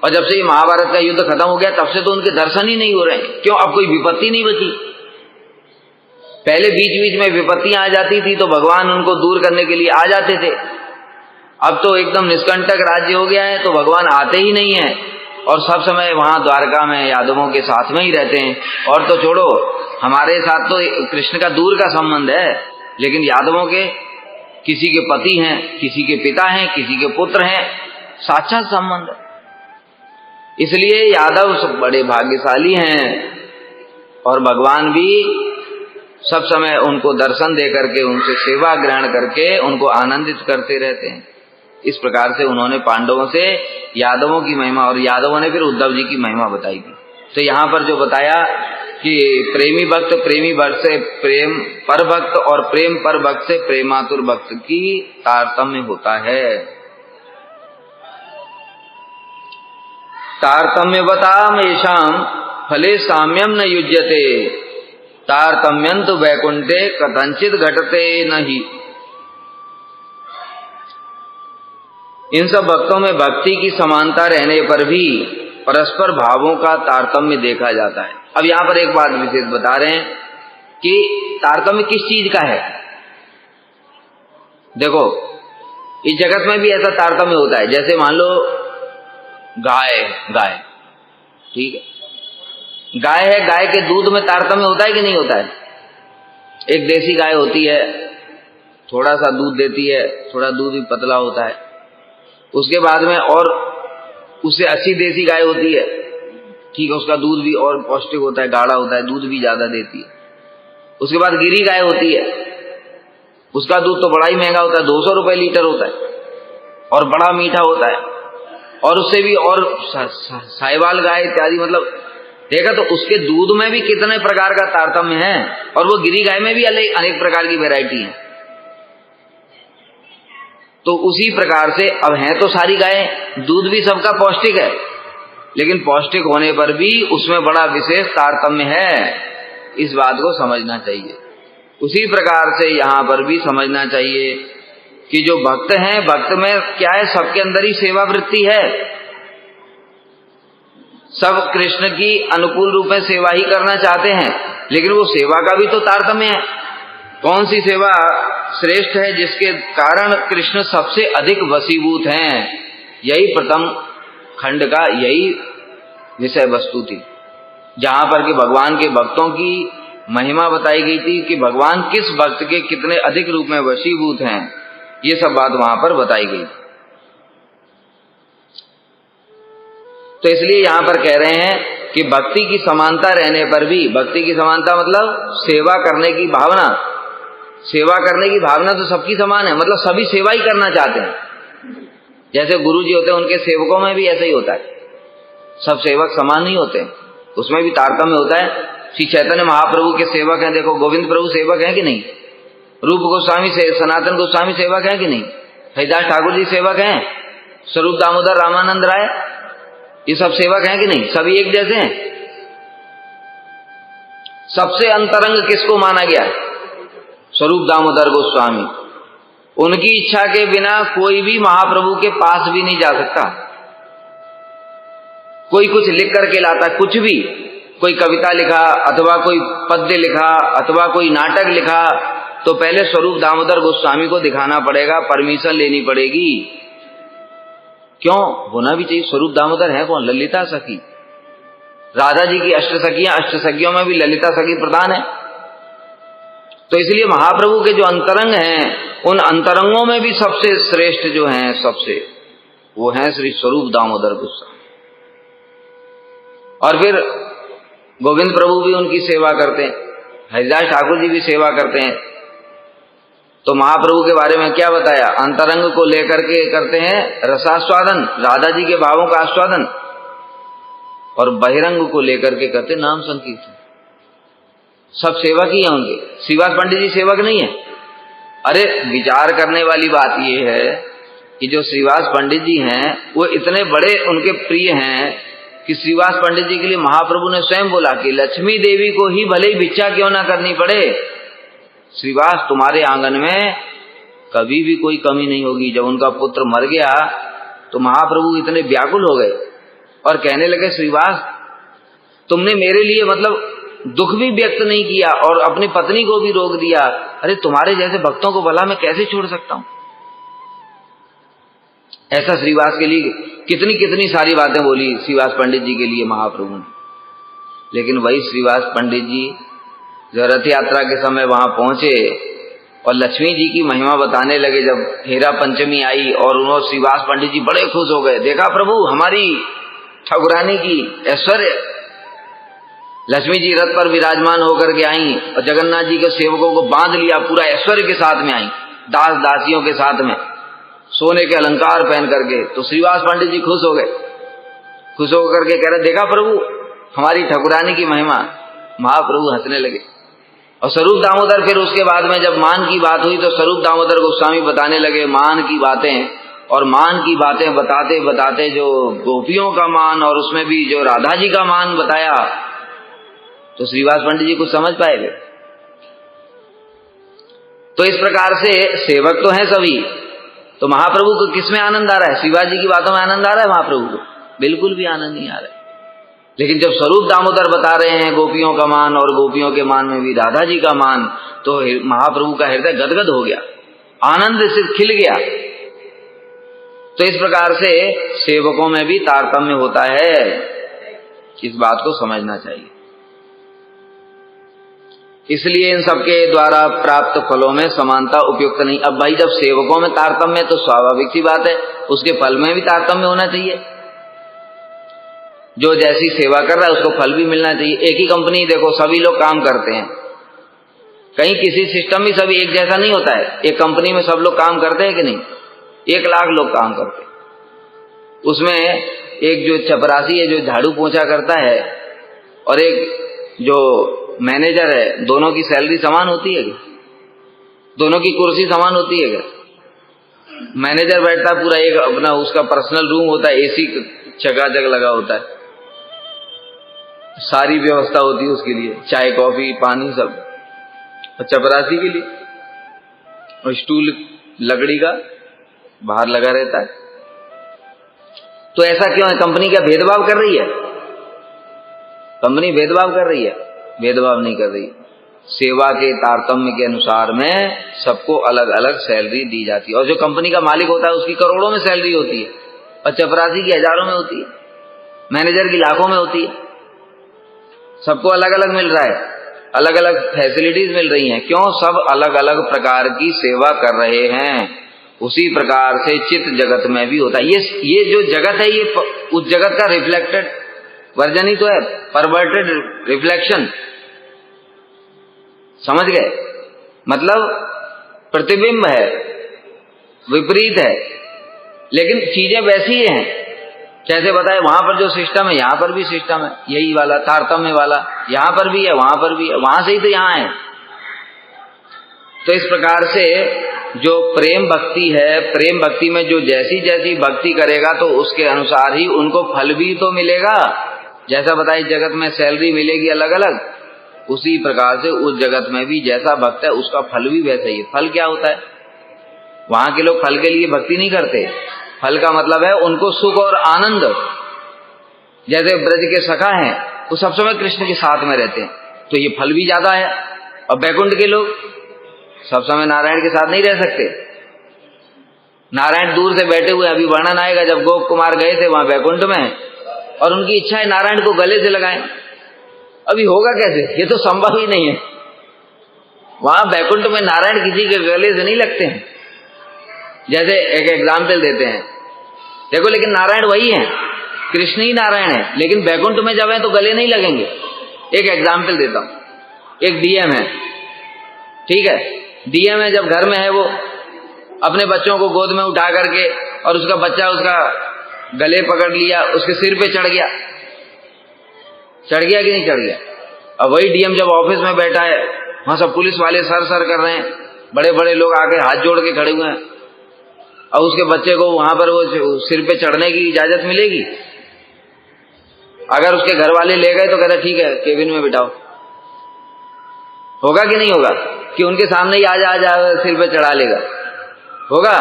और जब से ये महाभारत का युद्ध खत्म हो गया तब से तो उनके दर्शन ही नहीं हो रहे। क्यों, अब कोई विपत्ति नहीं बची। पहले बीच बीच में विपत्तियां आ जाती थी तो भगवान उनको दूर करने के लिए आ जाते थे। अब तो एकदम निष्कंटक राज्य हो गया है तो भगवान आते ही नहीं है, और सब समय वहां द्वारका में यादवों के साथ में ही रहते हैं। और तो छोड़ो, हमारे साथ तो कृष्ण का दूर का संबंध है, लेकिन यादवों के किसी के पति हैं, किसी के पिता हैं, किसी के पुत्र हैं, साक्षात संबंध है। इसलिए यादव सब बड़े भाग्यशाली हैं, और भगवान भी सब समय उनको दर्शन दे करके, उनसे सेवा ग्रहण करके उनको आनंदित करते रहते हैं। इस प्रकार से उन्होंने पांडवों से यादवों की महिमा, और यादवों ने फिर उद्धव जी की महिमा बताई थी। तो यहाँ पर जो बताया कि प्रेमी भक्त प्रेमी भक्त से प्रेम पर भक्त, और प्रेम पर भक्त से प्रेमातुर भक्त की तारतम्य होता है। तारतम्यवतामेषां फले साम्यम न युज्यते, तारतम्यंतु वैकुंठे कथंचित घटते नहीं। इन सब भक्तों में भक्ति की समानता रहने पर भी परस्पर भावों का तारतम्य देखा जाता है। अब यहां पर एक बात विशेष बता रहे हैं कि तारतम्य किस चीज का है। देखो, इस जगत में भी ऐसा तारतम्य होता है। जैसे मान लो गाय, ठीक है, गाय है, गाय के दूध में तारतम्य होता है कि नहीं होता है। एक देसी गाय होती है, थोड़ा सा दूध देती है, थोड़ा दूध भी पतला होता है। उसके बाद में और उससे अच्छी देसी गाय होती है, ठीक है, उसका दूध भी और पौष्टिक होता है, गाढ़ा होता है, दूध भी ज्यादा देती है। उसके बाद गिरी गाय होती है, उसका दूध तो बड़ा ही महंगा होता है, 200 रुपए लीटर होता है, और बड़ा मीठा होता है। और उससे भी और साहिवाल गाय इत्यादि, मतलब देखा तो उसके दूध में भी कितने प्रकार का तारतम्य है, और वो गिरी गाय में भी अनेक प्रकार की वैरायटी है। तो उसी प्रकार से अब है तो सारी गायें, दूध भी सबका पौष्टिक है, लेकिन पौष्टिक होने पर भी उसमें बड़ा विशेष तारतम्य है। इस बात को समझना चाहिए। उसी प्रकार से यहाँ पर भी समझना चाहिए कि जो भक्त हैं, भक्त में क्या है, सबके अंदर ही सेवा वृत्ति है। सब कृष्ण की अनुकूल रूप में सेवा ही करना चाहते हैं, लेकिन वो सेवा का भी तो तारतम्य है। कौन सी सेवा श्रेष्ठ है जिसके कारण कृष्ण सबसे अधिक वशीभूत हैं। यही प्रथम खंड का यही विषय वस्तु थी, जहां पर कि भगवान के भक्तों की महिमा बताई गई थी कि भगवान किस भक्त के कितने अधिक रूप में वशीभूत हैं। ये सब बात वहां पर बताई गई। तो इसलिए यहां पर कह रहे हैं कि भक्ति की समानता रहने पर भी, भक्ति की समानता मतलब सेवा करने की भावना, सेवा करने की भावना तो सबकी समान है, मतलब सभी सेवा ही करना चाहते हैं। जैसे गुरु जी होते हैं, उनके सेवकों में भी ऐसा ही होता है, सब सेवक समान नहीं होते, उसमें भी तारतम्य होता है। श्री चैतन्य महाप्रभु के सेवक हैं, देखो गोविंद प्रभु सेवक हैं कि नहीं, रूप गोस्वामी से सनातन गोस्वामी सेवक हैं कि नहीं, हरिदास ठाकुर जी सेवक हैं, स्वरूप दामोदर रामानंद राय, ये सब सेवक हैं कि नहीं, सभी एक जैसे हैं। सबसे अंतरंग किसको माना गया है? स्वरूप दामोदर गोस्वामी। उनकी इच्छा के बिना कोई भी महाप्रभु के पास भी नहीं जा सकता। कोई कुछ लिख करके लाता, कुछ भी, कोई कविता लिखा अथवा कोई पद्य लिखा अथवा कोई नाटक लिखा, तो पहले स्वरूप दामोदर गोस्वामी को दिखाना पड़ेगा, परमिशन लेनी पड़ेगी। क्यों? होना भी चाहिए। स्वरूप दामोदर है कौन? ललिता सखी। राधा जी की अष्टसखियां, अष्टसखियों में भी ललिता सखी प्रधान है। तो इसलिए महाप्रभु के जो अंतरंग हैं, उन अंतरंगों में भी सबसे श्रेष्ठ जो हैं, सबसे वो हैं श्री स्वरूप दामोदर गोस्वामी। और फिर गोविंद प्रभु भी उनकी सेवा करते हैं, हरिदास ठाकुर जी भी सेवा करते हैं। तो महाप्रभु के बारे में क्या बताया? अंतरंग को लेकर के करते हैं रसास्वादन, राधा जी के भावों का आस्वादन, और बहिरंग को लेकर के करते नाम संकीर्तन। सब सेवक ही हैं उनके। श्रीवास पंडित जी सेवक नहीं है? अरे विचार करने वाली बात यह है कि जो श्रीवास पंडित जी हैं वो इतने बड़े उनके प्रिय हैं कि श्रीवास पंडित जी के लिए महाप्रभु ने स्वयं बोला कि लक्ष्मी देवी को ही भले ही भिक्षा क्यों ना करनी पड़े, श्रीवास तुम्हारे आंगन में कभी भी कोई कमी नहीं होगी। जब उनका पुत्र मर गया तो महाप्रभु इतने व्याकुल हो गए और कहने लगे, श्रीवास तुमने मेरे लिए मतलब दुख भी व्यक्त नहीं किया और अपनी पत्नी को भी रोक दिया। अरे तुम्हारे जैसे भक्तों को भला मैं कैसे छोड़ सकता हूं? ऐसा श्रीवास के लिए कितनी कितनी सारी बातें बोली श्रीवास पंडित जी के लिए महाप्रभु ने। लेकिन वही श्रीवास पंडित जी जो रथ यात्रा के समय वहां पहुंचे और लक्ष्मी जी की महिमा बताने लगे, जब हेरा पंचमी आई और उन्होंने श्रीवास पंडित जी बड़े खुश हो गए, देखा प्रभु हमारी ठाकुरानी की ऐश्वर्य। लक्ष्मी जी रथ पर विराजमान होकर के आई और जगन्नाथ जी के सेवकों को बांध लिया, पूरा ऐश्वर्य के साथ में आई, दास दासियों के साथ में, सोने के अलंकार पहन करके। तो श्रीवास पंडित जी खुश हो गए, खुश होकर के कह रहे, देखा प्रभु हमारी ठाकुरानी की महिमा। महाप्रभु हंसने लगे। और स्वरूप दामोदर फिर उसके बाद में जब मान की बात हुई तो स्वरूप दामोदर गोस्वामी बताने लगे मान की बातें, और मान की बातें बताते बताते जो गोपियों का मान और उसमें भी जो राधा जी का मान बताया, तो श्रीवास पंडित जी कुछ समझ पाएंगे। तो इस प्रकार से सेवक तो हैं सभी। तो महाप्रभु को किस में आनंद आ रहा है? शिवाजी की बातों में आनंद आ रहा है महाप्रभु को? बिल्कुल भी आनंद नहीं आ रहा है। लेकिन जब स्वरूप दामोदर बता रहे हैं गोपियों का मान और गोपियों के मान में भी राधा जी का मान, तो महाप्रभु का हृदय गदगद हो गया, आनंद से खिल गया। तो इस प्रकार से सेवकों में भी तारतम्य होता है, इस बात को समझना चाहिए। इसलिए इन सबके द्वारा प्राप्त फलों में समानता उपयुक्त नहीं। अब भाई जब सेवकों में तारतम्य तो स्वाभाविक सी बात है उसके फल में भी तारतम्य होना चाहिए। जो जैसी सेवा कर रहा है उसको फल भी मिलना चाहिए। एक ही कंपनी देखो सभी लोग काम करते हैं, कहीं किसी सिस्टम में सभी एक जैसा नहीं होता है। एक कंपनी में सब लोग काम करते हैं कि नहीं? 1 लाख लोग काम करते हैं, उसमें एक जो चपरासी है जो झाड़ू पोंछा करता है और एक जो मैनेजर है, दोनों की सैलरी समान होती है क्या? दोनों की कुर्सी समान होती है क्या? मैनेजर बैठता पूरा एक अपना उसका पर्सनल रूम होता है, एसी चकाचक लगा होता है, सारी व्यवस्था होती है उसके लिए, चाय कॉफी पानी सब। और चपरासी के लिए और स्टूल लकड़ी का बाहर लगा रहता है। तो ऐसा क्यों है? कंपनी क्या भेदभाव कर रही है? कंपनी भेदभाव कर रही है? भेदभाव नहीं कर रही। सेवा के तारतम्य के अनुसार में सबको अलग अलग सैलरी दी जाती है। और जो कंपनी का मालिक होता है उसकी करोड़ों में सैलरी होती है और चपरासी की हजारों में होती है, मैनेजर की लाखों में होती है। सबको अलग अलग मिल रहा है, अलग अलग फैसिलिटीज मिल रही हैं। क्यों? सब अलग अलग प्रकार की सेवा कर रहे हैं। उसी प्रकार से चित्त जगत में भी होता है। ये जो जगत है ये उस जगत का रिफ्लेक्टेड वर्जन ही तो है, परवर्टेड रिफ्लेक्शन। समझ गए? मतलब प्रतिबिंब है, विपरीत है, लेकिन चीजें वैसी ही हैं। कैसे बताए? वहां पर जो सिस्टम है यहां पर भी सिस्टम है, यही वाला तारतम्य वाला यहां पर भी है, वहां पर भी है, वहां से ही तो यहां है। तो इस प्रकार से जो प्रेम भक्ति है, प्रेम भक्ति में जो जैसी जैसी भक्ति करेगा तो उसके अनुसार ही उनको फल भी तो मिलेगा। जैसा बताइए जगत में सैलरी मिलेगी अलग अलग, उसी प्रकार से उस जगत में भी जैसा भक्त है उसका फल भी वैसा ही है। फल क्या होता है? वहां के लोग फल के लिए भक्ति नहीं करते। फल का मतलब है उनको सुख और आनंद। जैसे ब्रज के सखा हैं वो सब समय कृष्ण के साथ में रहते हैं, तो ये फल भी ज्यादा है। और बैकुंठ के लोग सब समय नारायण के साथ नहीं रह सकते। नारायण दूर से बैठे हुए, अभी वर्णन आएगा जब गोप कुमार गए थे वहां बैकुंठ में, और उनकी इच्छा है नारायण को गले से लगाएं। अभी होगा कैसे? ये तो संभव ही नहीं है। वहां बैकुंठ में नारायण किसी के गले से नहीं लगते हैं। जैसे एक एग्जाम्पल देते हैं, देखो लेकिन नारायण वही है, कृष्ण ही नारायण है, लेकिन बैकुंठ में जब है तो गले नहीं लगेंगे। एक एग्जाम्पल देता हूं। एक डीएम है, ठीक है, डीएम है, जब घर में है वो अपने बच्चों को गोद में उठा करके, और उसका बच्चा उसका गले पकड़ लिया, उसके सिर पे चढ़ गया कि नहीं चढ़ गया? अब वही डीएम जब ऑफिस में बैठा है, वहां सब पुलिस वाले सर सर कर रहे हैं, बड़े बड़े लोग आके हाथ जोड़ के खड़े हुए हैं, और उसके बच्चे को वहां पर वो सिर पे चढ़ने की इजाजत मिलेगी? अगर उसके घर वाले ले गए तो कहता ठीक है केबिन में बिठाओ। होगा कि नहीं होगा? कि उनके सामने ही आ जा सिर पे चढ़ा लेगा? होगा?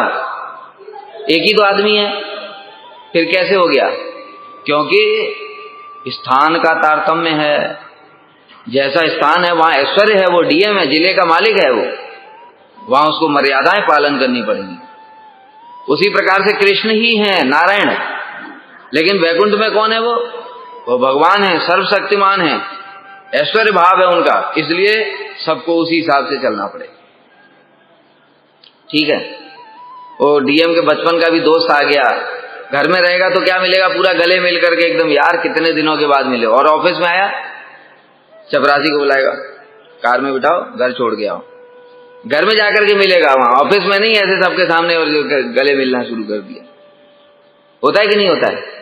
एक ही तो आदमी है, फिर कैसे हो गया? क्योंकि स्थान का तारतम्य है। जैसा स्थान है वहां ऐश्वर्य है, वो डीएम है, जिले का मालिक है, वो वहां उसको मर्यादाएं पालन करनी पड़ेंगी। उसी प्रकार से कृष्ण ही है नारायण, लेकिन वैकुंठ में कौन है? वो भगवान है, सर्वशक्तिमान है, ऐश्वर्य भाव है उनका, इसलिए सबको उसी हिसाब से चलना पड़ेगा। ठीक है? वो डीएम के बचपन का भी दोस्त आ गया, घर में रहेगा तो क्या मिलेगा? पूरा गले मिल करके एकदम, यार कितने दिनों के बाद मिले। और ऑफिस में आया, चपरासी को बुलाएगा, कार में बिठाओ, घर छोड़ के आओ। घर में जाकर के मिलेगा, वहां ऑफिस में नहीं ऐसे सबके सामने और गले मिलना शुरू कर दिया। होता है कि नहीं होता है?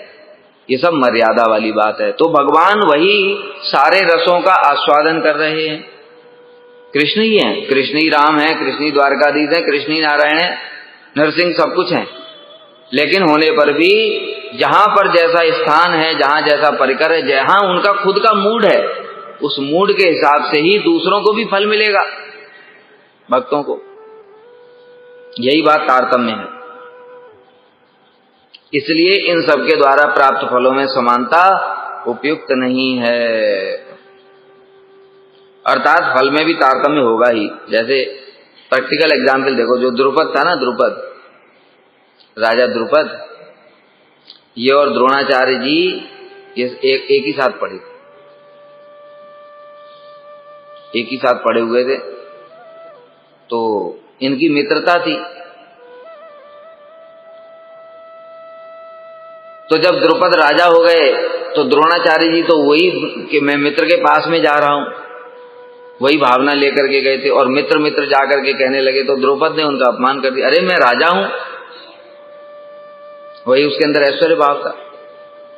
ये सब मर्यादा वाली बात है। तो भगवान वही सारे रसों का आस्वादन कर रहे हैं। कृष्ण ही है, कृष्ण ही राम है, कृष्ण ही द्वारकाधीश है, कृष्ण ही नारायण है, नरसिंह सब कुछ है। लेकिन होने पर भी जहां पर जैसा स्थान है, जहां जैसा परिकर है, जहां उनका खुद का मूड है, उस मूड के हिसाब से ही दूसरों को भी फल मिलेगा, भक्तों को। यही बात तारतम्य है। इसलिए इन सब के द्वारा प्राप्त फलों में समानता उपयुक्त नहीं है। अर्थात फल में भी तारतम्य होगा ही। जैसे प्रैक्टिकल एग्जाम्पल देखो, जो द्रुपद था ना, द्रुपद, राजा द्रुपद, ये और द्रोणाचार्य जी ये एक ही साथ पढ़े, एक ही साथ पढ़े हुए थे, तो इनकी मित्रता थी। तो जब द्रुपद राजा हो गए तो द्रोणाचार्य जी तो वही कि मैं मित्र के पास में जा रहा हूं, वही भावना लेकर के गए थे। और मित्र मित्र जाकर के कहने लगे तो द्रुपद ने उनका अपमान कर दिया, अरे मैं राजा हूं। वही उसके अंदर ऐश्वर्य भाव था,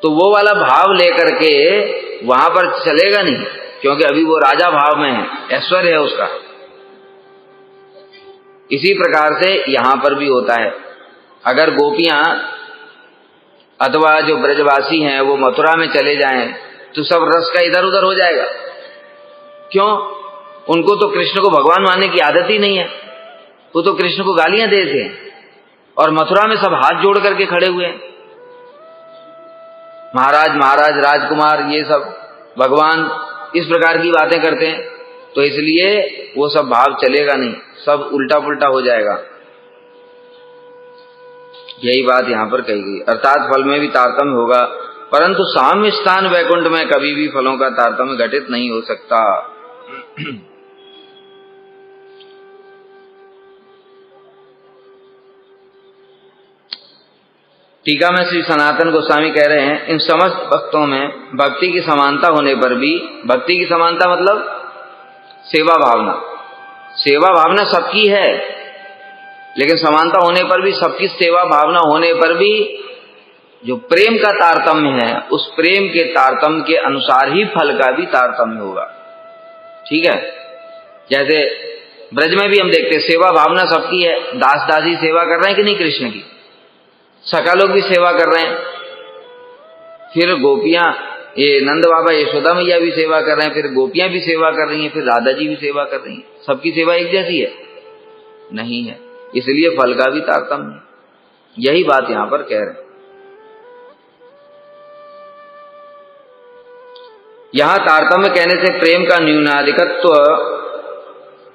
तो वो वाला भाव लेकर के वहां पर चलेगा नहीं, क्योंकि अभी वो राजा भाव में है, ऐश्वर्य है उसका। इसी प्रकार से यहां पर भी होता है। अगर गोपियां अथवा जो ब्रजवासी हैं वो मथुरा में चले जाएं तो सब रस का इधर उधर हो जाएगा। क्यों? उनको तो कृष्ण को भगवान मानने की आदत ही नहीं है, वो तो कृष्ण को गालियां देते हैं। और मथुरा में सब हाथ जोड़ करके खड़े हुए हैं, महाराज महाराज, राजकुमार, ये सब भगवान, इस प्रकार की बातें करते हैं। तो इसलिए वो सब भाव चलेगा नहीं, सब उल्टा पुल्टा हो जाएगा। यही बात यहाँ पर कही गई। अर्थात फल में भी तारतम्य होगा, परंतु साम्य स्थान वैकुंठ में कभी भी फलों का तारतम्य घटित नहीं हो सकता। टीका में श्री सनातन गोस्वामी कह रहे हैं, इन समस्त भक्तों में भक्ति की समानता होने पर भी, भक्ति की समानता मतलब सेवा भावना, सेवा भावना सबकी है, लेकिन समानता होने पर भी, सबकी सेवा भावना होने पर भी जो प्रेम का तारतम्य है, उस प्रेम के तारतम्य के अनुसार ही फल का भी तारतम्य होगा। ठीक है, जैसे ब्रज में भी हम देखते हैं सेवा भावना सबकी है, दास दासी सेवा कर रहे हैं कि नहीं कृष्ण की, सखा लोग भी सेवा कर रहे हैं, फिर गोपियां, ये नंद बाबा यशोदा मैया भी सेवा कर रहे हैं, फिर गोपियां भी सेवा कर रही हैं, फिर राधा जी भी सेवा कर रही हैं। सबकी सेवा एक जैसी है? नहीं है, इसलिए फल का भी तारतम्य है। यही बात यहां पर कह रहे हैं। यहां तारतम्य कहने से प्रेम का न्यूनाधिकत्व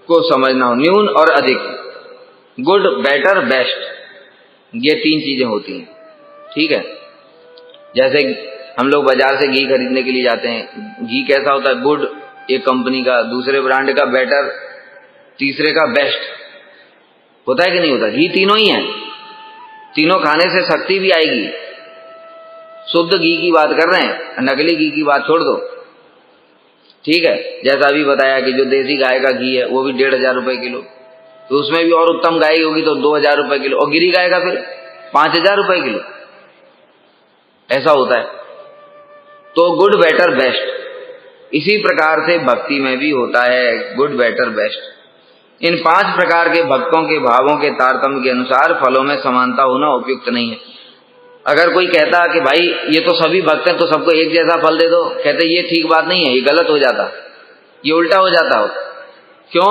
को समझना हो। न्यून और अधिक, गुड, बेटर, बेस्ट, ये तीन चीजें होती हैं। ठीक है, जैसे हम लोग बाजार से घी खरीदने के लिए जाते हैं, घी कैसा होता है? गुड एक कंपनी का, दूसरे ब्रांड का बेटर, तीसरे का बेस्ट, होता है कि नहीं होता? घी तीनों ही है, तीनों खाने से शक्ति भी आएगी। शुद्ध घी की बात कर रहे हैं, नकली घी की बात छोड़ दो। ठीक है, जैसा अभी बताया कि जो देसी गाय का घी है वो भी 1,500 रुपए किलो, तो उसमें भी और उत्तम गाय होगी तो 2,000 रुपए किलो, और गिरी गाय का फिर 5,000 रुपए किलो, ऐसा होता है। तो गुड, बेटर, बेस्ट, इसी प्रकार से भक्ति में भी होता है, गुड, बेटर, बेस्ट। इन 5 प्रकार के भक्तों के भावों के तारतम्य के अनुसार फलों में समानता होना उपयुक्त नहीं है। अगर कोई कहता कि भाई ये तो सभी भक्त हैं तो सबको एक जैसा फल दे दो, कहते ये ठीक बात नहीं है, ये गलत हो जाता, ये उल्टा हो जाता हो। क्यों?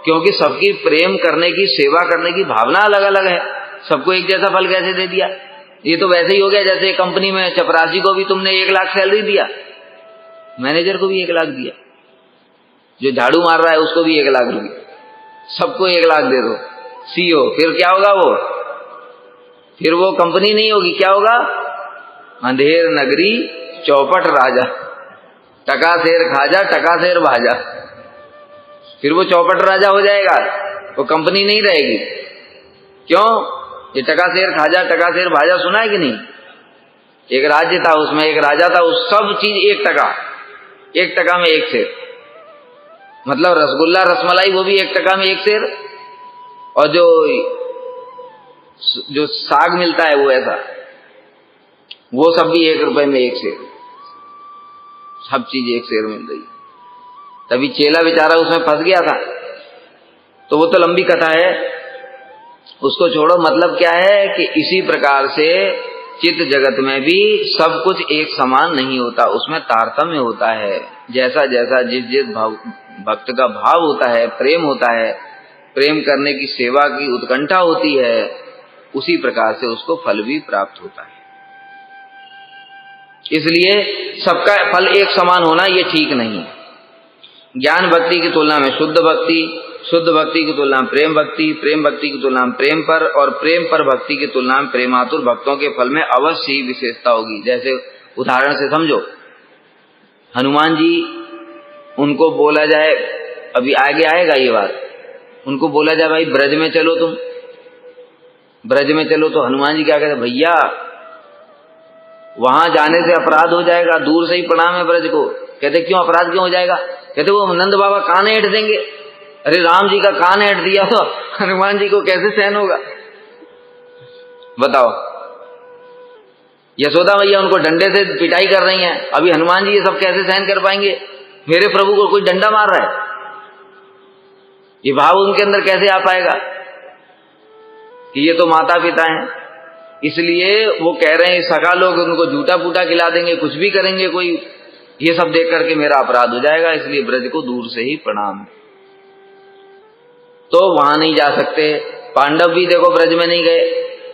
क्योंकि सबकी प्रेम करने की, सेवा करने की भावना अलग अलग है, सबको एक जैसा फल कैसे दे दिया? ये तो वैसे ही हो गया जैसे कंपनी में चपरासी को भी तुमने 1 लाख सैलरी दिया, मैनेजर को भी 1 लाख दिया, जो झाड़ू मार रहा है उसको भी 1 लाख रुपये, सबको 1 लाख दे दो, सीईओ। फिर क्या होगा? फिर वो कंपनी नहीं होगी, क्या होगा? अंधेर नगरी चौपट राजा, टका शेर खाजा, टका शेर भाजा। फिर वो चौपट राजा हो जाएगा, वो कंपनी नहीं रहेगी। क्यों? ये टका शेर खाजा, टका शेर भाजा सुना है कि नहीं? एक राज्य था, उसमें एक राजा था, उस सब चीज 1 टका, 1 टका में 1 शेर, मतलब रसगुल्ला, रसमलाई वो भी 1 टका में 1 शेर, और जो साग मिलता है वो ऐसा, वो सब भी 1 रुपए में 1 शेर, सब चीज 1 शेर मिल रही। तभी चेला बेचारा उसमें फंस गया था। तो वो तो लंबी कथा है, उसको छोड़ो। मतलब क्या है कि इसी प्रकार से चित्त जगत में भी सब कुछ एक समान नहीं होता, उसमें तारतम्य होता है। जैसा जैसा जिस भक्त का भाव होता है, प्रेम होता है, प्रेम करने की, सेवा की उत्कंठा होती है, उसी प्रकार से उसको फल भी प्राप्त होता है। इसलिए सबका फल एक समान होना ये ठीक नहीं है। ज्ञान भक्ति की तुलना में शुद्ध भक्ति, शुद्ध भक्ति की तुलना में प्रेम भक्ति, प्रेम भक्ति की तुलना में प्रेम पर, और प्रेम पर भक्ति की तुलना में प्रेमातुर भक्तों के फल में अवश्य ही विशेषता होगी। जैसे उदाहरण से समझो, हनुमान जी, उनको बोला जाए, अभी आगे आएगा ये बात, उनको बोला जाए भाई ब्रज में चलो, तुम ब्रज में चलो, तो हनुमान जी क्या कहते? भैया वहां जाने से अपराध हो जाएगा, दूर से ही प्रणाम है ब्रज को। कहते क्यों अपराध क्यों हो जाएगा? कहते वो नंद बाबा कान ऐंठ देंगे। अरे राम जी का कान ऐंठ दिया तो हनुमान जी को कैसे सहन होगा? बताओ, यशोदा मैया उनको डंडे से पिटाई कर रही हैं, अभी हनुमान जी ये सब कैसे सहन कर पाएंगे? मेरे प्रभु को कोई डंडा मार रहा है, ये भाव उनके अंदर कैसे आ पाएगा कि ये तो माता पिता हैं? इसलिए वो कह रहे हैं सखा लोग उनको झूठा फूटा खिला देंगे, कुछ भी करेंगे, कोई ये सब देख करके मेरा अपराध हो जाएगा, इसलिए ब्रज को दूर से ही प्रणाम। तो वहां नहीं जा सकते। पांडव भी देखो ब्रज में नहीं गए,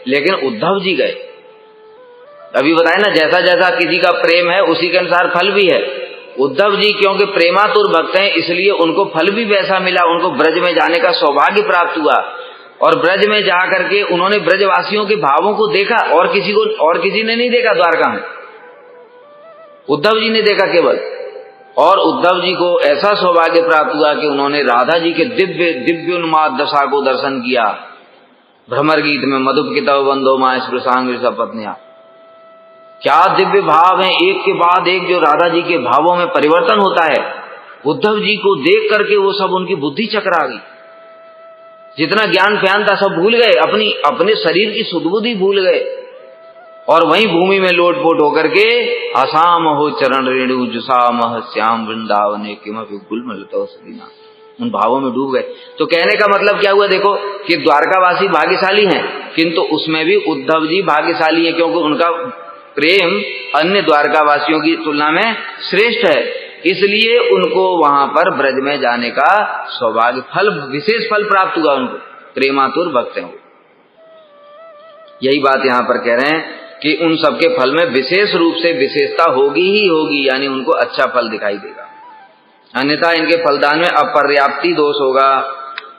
लेकिन उद्धव जी गए। अभी बताए ना, जैसा जैसा किसी का प्रेम है उसी के अनुसार फल भी है। उद्धव जी क्योंकि प्रेमातुर भक्त हैं इसलिए उनको फल भी वैसा मिला, उनको ब्रज में जाने का सौभाग्य प्राप्त हुआ और ब्रज में जा करके उन्होंने ब्रजवासियों के भावों को देखा और किसी ने नहीं देखा द्वारका में, उद्धव जी ने देखा केवल। और उद्धव जी को ऐसा सौभाग्य प्राप्त हुआ कि उन्होंने राधा जी के दिव्योन्माद दशा को दर्शन किया। भ्रमर गीत में मधुकितव बंधो मां स्पृशांग पत्निया, क्या दिव्य भाव है, एक के बाद एक जो राधा जी के भावों में परिवर्तन होता है। उद्धव जी को देख करके वो सब उनकी बुद्धि चकरा गई, जितना ज्ञान फ्यान था सब भूल गए, अपने शरीर की सुदबुद्धि भूल गए और वहीं भूमि में लोटपोट होकर के असाम हो चरण रेणु जुसाम श्याम वृंदावने किमपि गुलमलतो सदीना, उन भावों में डूब गए। तो कहने का मतलब क्या हुआ, देखो कि द्वारकावासी भाग्यशाली हैं, किंतु उसमें भी उद्धव जी भाग्यशाली हैं क्योंकि उनका प्रेम अन्य द्वारकावासियों की तुलना में श्रेष्ठ है, इसलिए उनको वहां पर ब्रज में जाने का सौभाग्य फल, विशेष फल प्राप्त हुआ उनको, प्रेमातुर भक्त हैं। यही बात यहाँ पर कह रहे हैं कि उन सबके फल में विशेष रूप से विशेषता होगी ही होगी, यानी उनको अच्छा फल दिखाई देगा, अन्यथा इनके फलदान में अपर्याप्ति दोष होगा।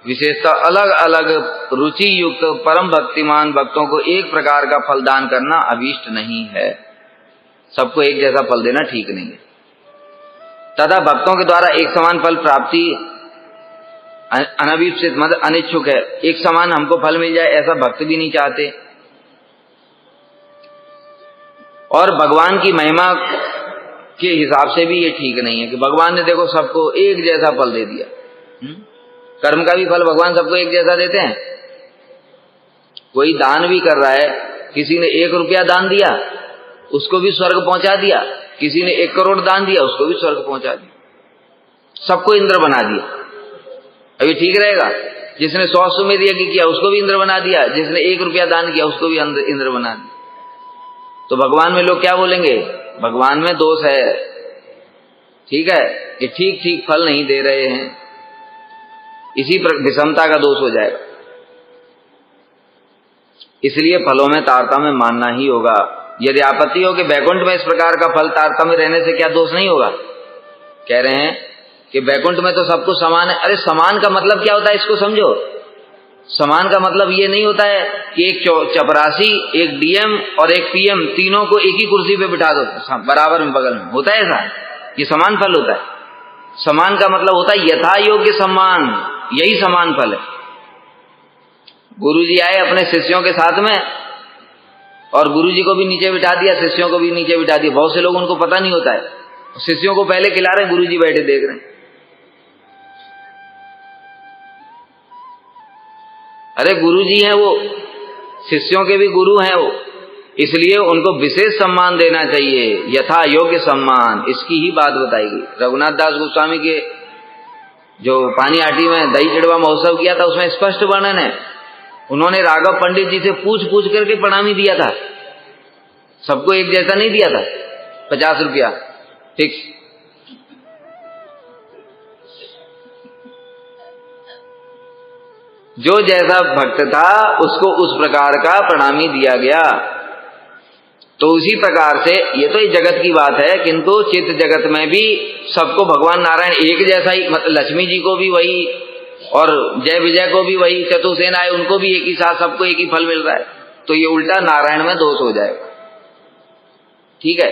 विशेषता अलग अलग रुचि युक्त परम भक्तिमान भक्तों को एक प्रकार का फलदान करना अभीष्ट नहीं है, सबको एक जैसा फल देना ठीक नहीं है। तथा भक्तों के द्वारा एक समान फल प्राप्ति अनभिप्सित मतलब अनिच्छुक है, एक समान हमको फल मिल जाए ऐसा भक्त भी नहीं चाहते। और भगवान की महिमा के हिसाब से भी ये ठीक नहीं है कि भगवान ने देखो सबको एक जैसा फल दे दिया। कर्म का भी फल भगवान सबको एक जैसा देते हैं। कोई दान भी कर रहा है, किसी ने 1 रुपया दान दिया उसको भी स्वर्ग पहुंचा दिया, किसी ने 1 करोड़ दान दिया उसको भी स्वर्ग पहुंचा दिया, सबको इंद्र बना दिया। अभी ठीक रहेगा? जिसने 100 सुमेध यज्ञ किया उसको भी इंद्र बना दिया, जिसने 1 रुपया दान किया उसको भी इंद्र बना दिया। तो भगवान में लोग क्या बोलेंगे, भगवान में दोष है, ठीक है, ये ठीक ठीक फल नहीं दे रहे हैं, इसी विषमता का दोष हो जाएगा। इसलिए फलों में तारतम्य मानना ही होगा। यदि आपत्ति हो कि वैकुंठ में इस प्रकार का फल तारतम्य रहने से क्या दोष नहीं होगा, कह रहे हैं कि वैकुंठ में तो सब कुछ समान है। अरे समान का मतलब क्या होता है, इसको समझो। समान का मतलब ये नहीं होता है कि एक चपरासी, एक डीएम और एक पीएम तीनों को एक ही कुर्सी पे बिठा दो बराबर में बगल में, होता है ऐसा? ये समान फल होता है। समान का मतलब होता है यथा योग्य सम्मान, यही समान फल है। गुरुजी आए अपने शिष्यों के साथ में और गुरुजी को भी नीचे बिठा दिया, शिष्यों को भी नीचे बिठा दिया। बहुत से लोग उनको पता नहीं होता है, शिष्यों को पहले खिला रहे, गुरुजी बैठे देख रहे हैं। अरे गुरुजी हैं वो, शिष्यों के भी गुरु हैं वो, इसलिए उनको विशेष सम्मान देना चाहिए, यथा योग्य सम्मान। इसकी ही बात बताई गई। रघुनाथ दास गोस्वामी के जो पानी आटी में दही चिड़वा महोत्सव किया था उसमें स्पष्ट वर्णन है। उन्होंने राघव पंडित जी से पूछ पूछ करके प्रणामी दिया था, सबको एक जैसा नहीं दिया था। 50 रुपया फिक्स। जो जैसा भक्त था उसको उस प्रकार का प्रणामी दिया गया। तो उसी प्रकार से ये तो इस जगत की बात है, किंतु चित्त जगत में भी सबको भगवान नारायण एक जैसा ही, मतलब लक्ष्मी जी को भी वही और जय विजय को भी वही, चतुर्सेन आए उनको भी एक ही साथ, सबको एक ही फल मिल रहा है। तो ये उल्टा नारायण में दोष हो जाएगा, ठीक है।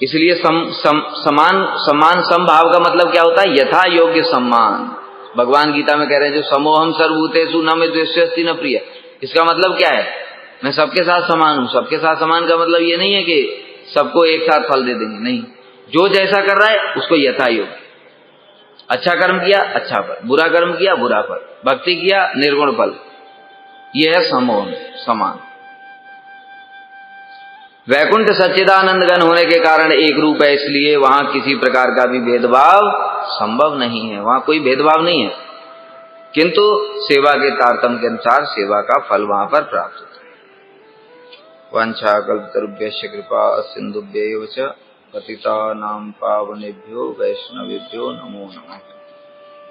इसलिए समान समभाव का मतलब क्या होता है, यथा योग्य सम्मान। भगवान गीता में कह रहे हैं जो समोहम सर्वभूतेषु न मे द्वेष्यस्ति न प्रिय। इसका मतलब क्या है, मैं सबके साथ समान हूं। सबके साथ समान का मतलब ये नहीं है कि सबको एक साथ फल दे देंगे, नहीं। जो जैसा कर रहा है उसको यथा योग्य। अच्छा कर्म किया अच्छा फल, बुरा कर्म किया बुरा फल, भक्ति किया निर्गुण फल, यह है समोहम समान। वैकुंठ सच्चिदानंद घन होने के कारण एक रूप है, इसलिए वहां किसी प्रकार का भी भेदभाव संभव नहीं है, वहां कोई भेदभाव नहीं है। किंतु सेवा के तारतम्य के अनुसार सेवा का फल वहां पर प्राप्त होता है। वांछा कल्पतरुभ्यश्च कृपा सिंधुभ्यैव च पतितानां पावनेभ्यो वैष्णवेभ्यो नमो नमः।